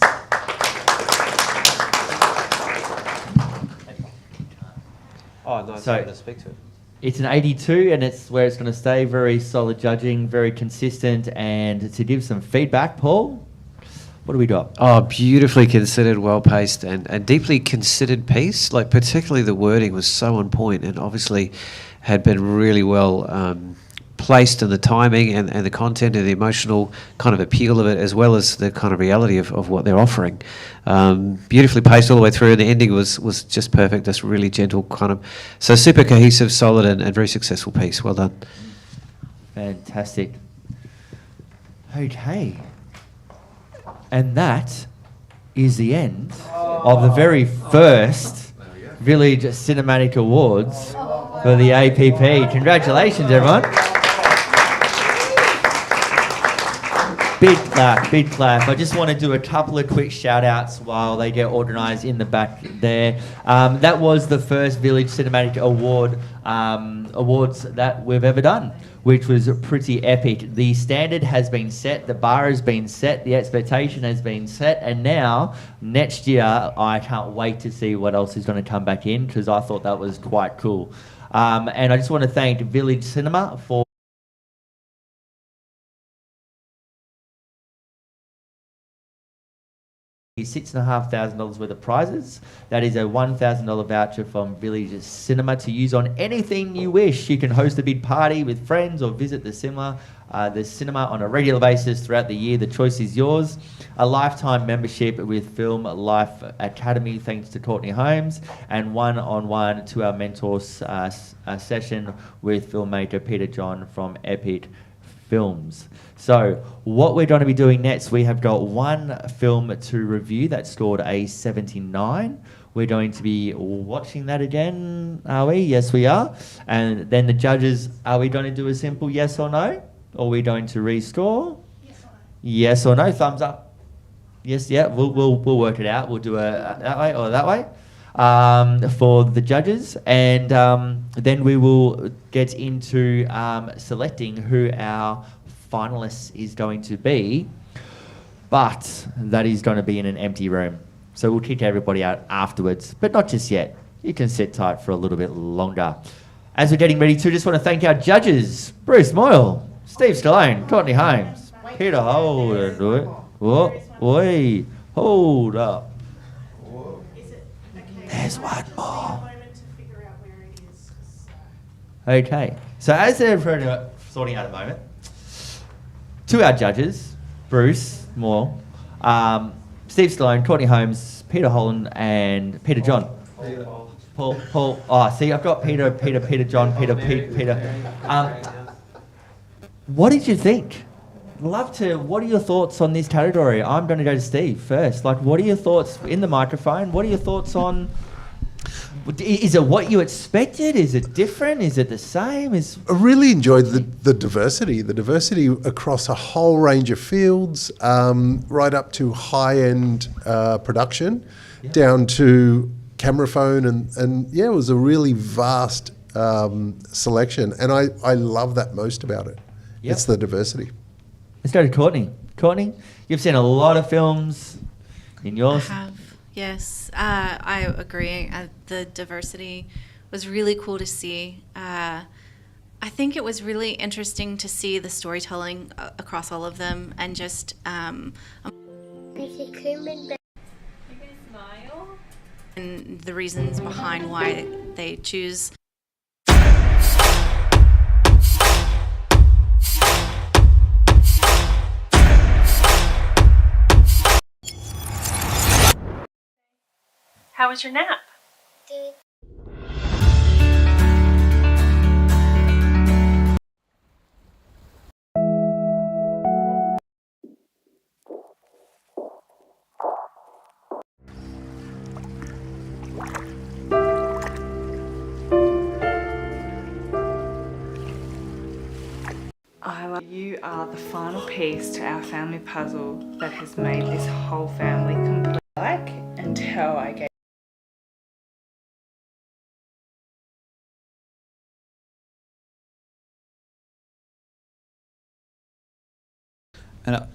Oh, nice. So, to speak to it. It's an 82, and it's where it's going to stay very solid judging, very consistent. And to give some feedback, Paul, what do we got? Oh, beautifully considered, well-paced, and deeply considered piece. Like, particularly the wording was so on point, and obviously had been really well placed in the timing and the content and the emotional kind of appeal of it, as well as the kind of reality of what they're offering. Beautifully paced all the way through, and the ending was just perfect, just really gentle kind of... So super cohesive, solid, and very successful piece. Well done. Fantastic. Okay. And that is the end of the very first Village Cinematic Awards for the APP. Congratulations, everyone. Big clap, big clap. I just want to do a couple of quick shout outs while they get organised in the back there. That was the first Village Cinematic Awards that we've ever done, which was pretty epic. The standard has been set, the bar has been set, the expectation has been set, and now, next year, I can't wait to see what else is going to come back in, because I thought that was quite cool. And I just want to thank Village Cinema for $6,500 worth of prizes. That is a $1,000 voucher from Village Cinema to use on anything you wish. You can host a big party with friends or visit the cinema on a regular basis throughout the year. The choice is yours. A lifetime membership with Film Life Academy, thanks to Courtney Holmes, and one-on-one 2-hour mentor session with filmmaker Peter John from Epic Films. So what we're going to be doing next, we have got one film to review that scored a 79. We're going to be watching that again, are we? Yes, we are. And then the judges, are we going to do a simple yes or no? Or are we going to rescore? Yes or no. Thumbs up. Yes, yeah, we'll work it out. We'll do a that way or that way for the judges. And then we will get into selecting who our finalists is going to be, but that is going to be in an empty room. So we'll kick everybody out afterwards, but not just yet. You can sit tight for a little bit longer. As we're getting ready to, just want to thank our judges, Bruce Moyle, Steve Stallone, Courtney Holmes, Peter Holden. Oi, hold up. There's one more. Okay, so as they're sorting out a moment, to our judges, Bruce Moore, Steve Stallone, Courtney Holmes, Peter Holland, and Peter John. Paul. Oh, see, I've got Peter John, Peter. What did you think? What are your thoughts on this category? I'm going to go to Steve first. Like, what are your thoughts in the microphone? What are your thoughts on... Is it what you expected? Is it different? Is it the same? I really enjoyed the diversity across a whole range of fields, right up to high-end production, down to camera phone, and yeah, it was a really vast selection, and I love that most about it. Yep. It's the diversity. Let's go to Courtney. Courtney, you've seen a lot of films in yours. I have. Yes, I agree. The diversity was really cool to see. I think it was really interesting to see the storytelling across all of them, and just and the reasons behind why they choose. How was your nap? Good. You are the final piece to our family puzzle that has made this whole family complete. Like until I gave.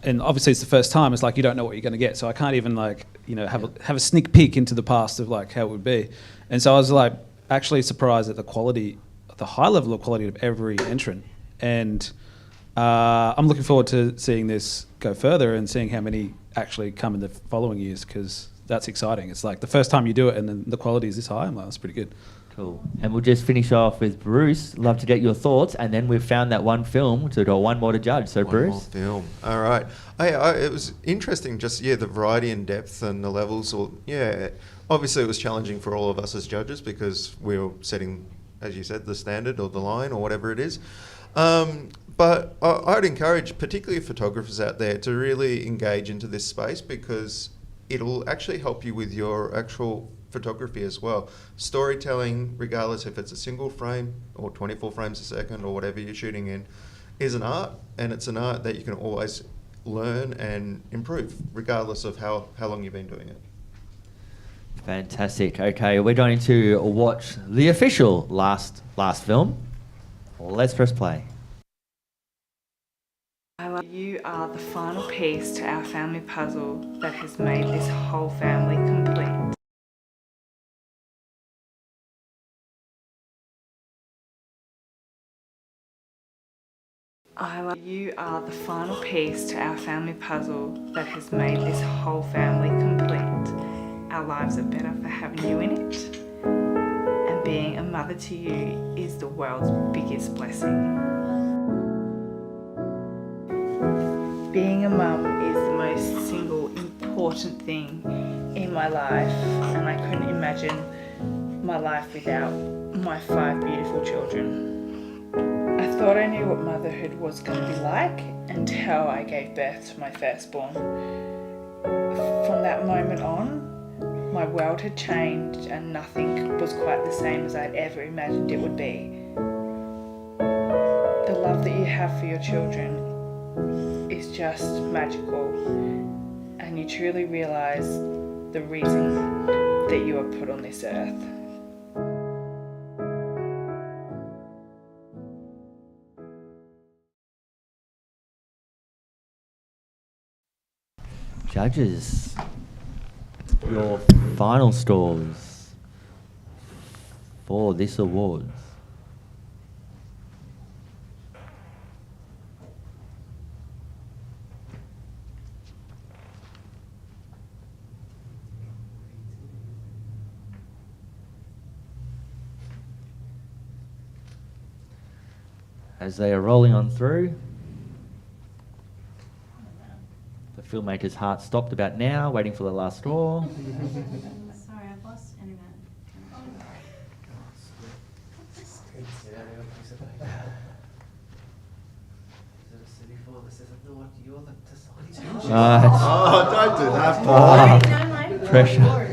And obviously it's the first time. It's like you don't know what you're going to get, so I can't even have a sneak peek into the past of like how it would be. And so I was like actually surprised at the quality, the high level of quality of every entrant. And I'm looking forward to seeing this go further and seeing how many actually come in the following years, because that's exciting. It's like the first time you do it and then the quality is this high. I'm like, that's pretty good. Cool. And we'll just finish off with Bruce. Love to get your thoughts. And then we've found that one film, so we've got one more to judge. So One Bruce. more film. All right. It was interesting, just, the variety and depth and the levels. Obviously it was challenging for all of us as judges because we were setting, as you said, the standard or the line or whatever it is. But I'd encourage particularly photographers out there to really engage into this space, because it'll actually help you with your actual photography as well. Storytelling, regardless if it's a single frame or 24 frames a second or whatever you're shooting in, is an art, and it's an art that you can always learn and improve, regardless of how long you've been doing it. Fantastic. Okay, we're going to watch the official last film. Let's press play. You are the final piece to our family puzzle that has made this whole family complete. You are the final piece to our family puzzle that has made this whole family complete. Our lives are better for having you in it, and being a mother to you is the world's biggest blessing. Being a mum is the most single important thing in my life, and I couldn't imagine my life without my 5 beautiful children. I thought I knew what motherhood was going to be like until I gave birth to my firstborn. From that moment on, my world had changed and nothing was quite the same as I'd ever imagined it would be. The love that you have for your children is just magical, and you truly realise the reason that you are put on this earth. Judges, your final scores for this award. As they are rolling on through, the filmmaker's heart stopped about now, waiting for the last score. Sorry, I've lost internet. Don't do that, Paul. Pressure.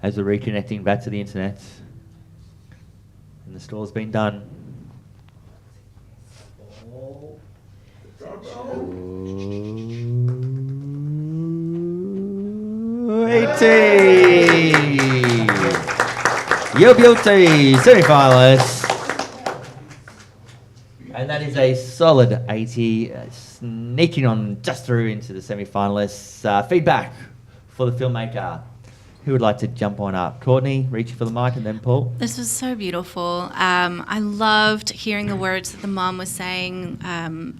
As we're reconnecting back to the internet, and the score's been done. Your beauty semi-finalists. And that is a solid 80, sneaking on just through into the semi-finalists. Feedback for the filmmaker. Who would like to jump on up? Courtney, reaching for the mic, and then Paul. This was so beautiful. I loved hearing the words that the mom was saying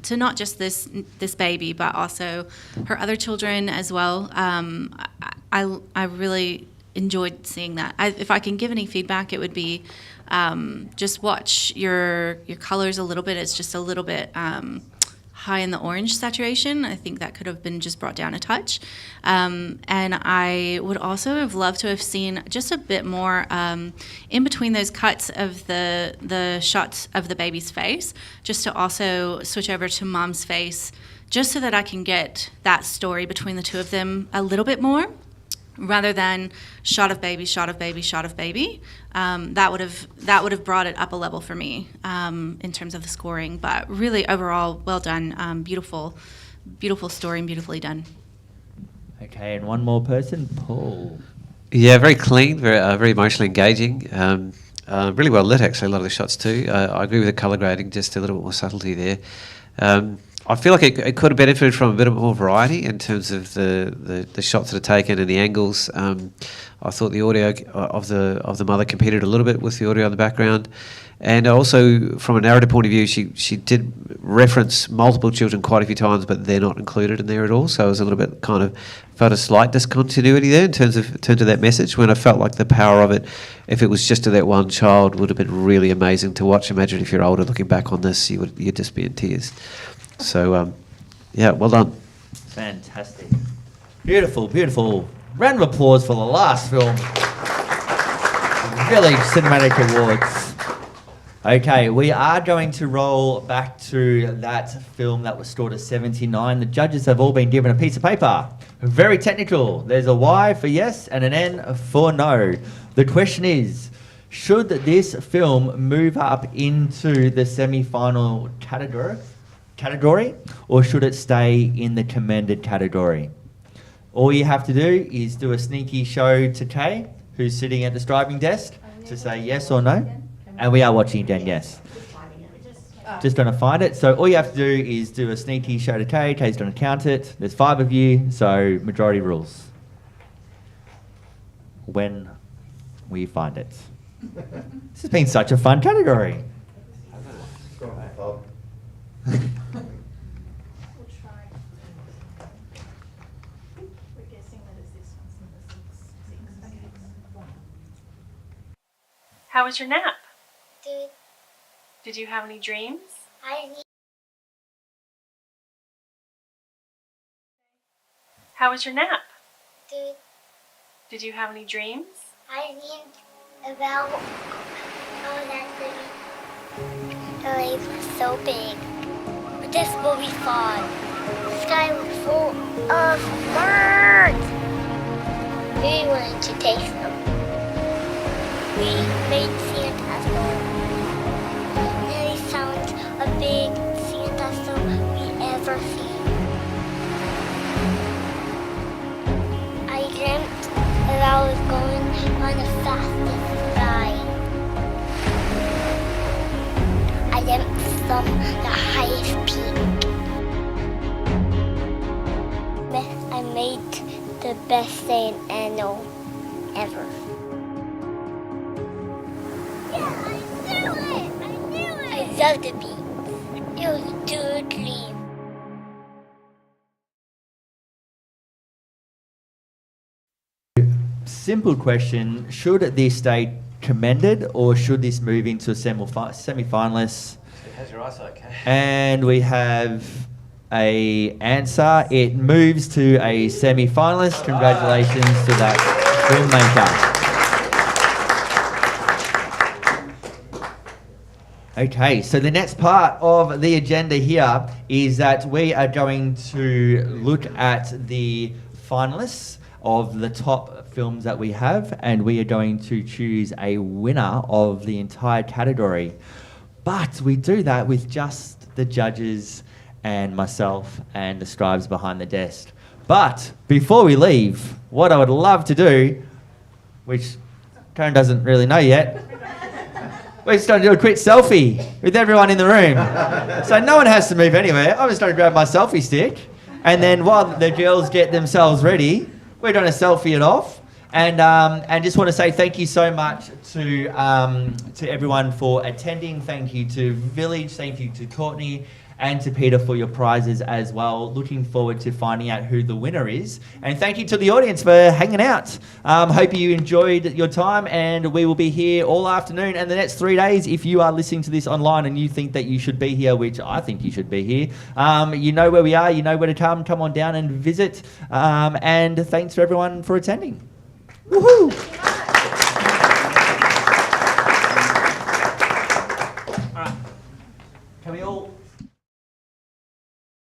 to not just this baby, but also her other children as well. I really enjoyed seeing that. If I can give any feedback, it would be just watch your colors a little bit. It's just a little bit high in the orange saturation. I think that could have been just brought down a touch. And I would also have loved to have seen just a bit more in between those cuts of the shots of the baby's face, just to also switch over to mom's face, just so that I can get that story between the two of them a little bit more, rather than shot of baby, shot of baby, shot of baby. That would have brought it up a level for me in terms of the scoring. But really, overall, well done. Beautiful story and beautifully done. Okay, and one more person, Paul. Yeah, very clean, very emotionally engaging. Really well lit, actually, a lot of the shots too. I agree with the colour grading, just a little bit more subtlety there. I feel like it could have benefited from a bit more variety in terms of the shots that are taken and the angles. I thought the audio of the mother competed a little bit with the audio in the background, and also from a narrative point of view, she did reference multiple children quite a few times, but they're not included in there at all. So I was a little bit kind of felt a slight discontinuity there in terms of that message. When I felt like the power of it, if it was just to that one child, would have been really amazing to watch. Imagine if you're older looking back on this, you'd just be in tears. So, yeah, well done. Fantastic. Beautiful, beautiful. Round of applause for the last film. Village Cinematic Awards. Okay, we are going to roll back to that film that was scored at 79. The judges have all been given a piece of paper. Very technical. There's a Y for yes and an N for no. The question is, should this film move up into the semi-final category, or should it stay in the commended category? All you have to do is do a sneaky show to Kay, who's sitting at the scribing desk, to say yes or no. And we are watching again, yes. Just going to find it. So all you have to do is do a sneaky show to Kay. Kay's going to count it. There's 5 of you, so majority rules. When we find it. This has been such a fun category. How was your nap? Good. Did you have any dreams? How was your nap? Good. Did you have any dreams? I dreamed about that the waves were so big. But this will be fun. The sky was full of birds. We wanted to taste them. We made sandcastles. And we found a big sandcastle we ever seen. I dreamt that I was going on the fastest ride. I dreamt from the highest peak. I made the best sand animal ever. I love the beach. It was a good dream. Simple question. Should this stay commended, or should this move into a semi-finalist? How's your eyesight, okay? And we have a answer. It moves to a semi-finalist. Congratulations to that filmmaker. Okay, so the next part of the agenda here is that we are going to look at the finalists of the top films that we have, and we are going to choose a winner of the entire category. But we do that with just the judges and myself and the scribes behind the desk. But before we leave, what I would love to do, which Karen doesn't really know yet, we're just going to do a quick selfie with everyone in the room. So no one has to move anywhere. I'm just going to grab my selfie stick, and then while the girls get themselves ready, we're going to selfie it off. And just want to say thank you so much to everyone for attending. Thank you to Village. Thank you to Courtney and to Peter for your prizes as well. Looking forward to finding out who the winner is. And thank you to the audience for hanging out. Hope you enjoyed your time, and we will be here all afternoon and the next 3 days. If you are listening to this online and you think that you should be here, which I think you should be here, you know where we are, you know where to come. Come on down and visit. And thanks to everyone for attending. Woohoo!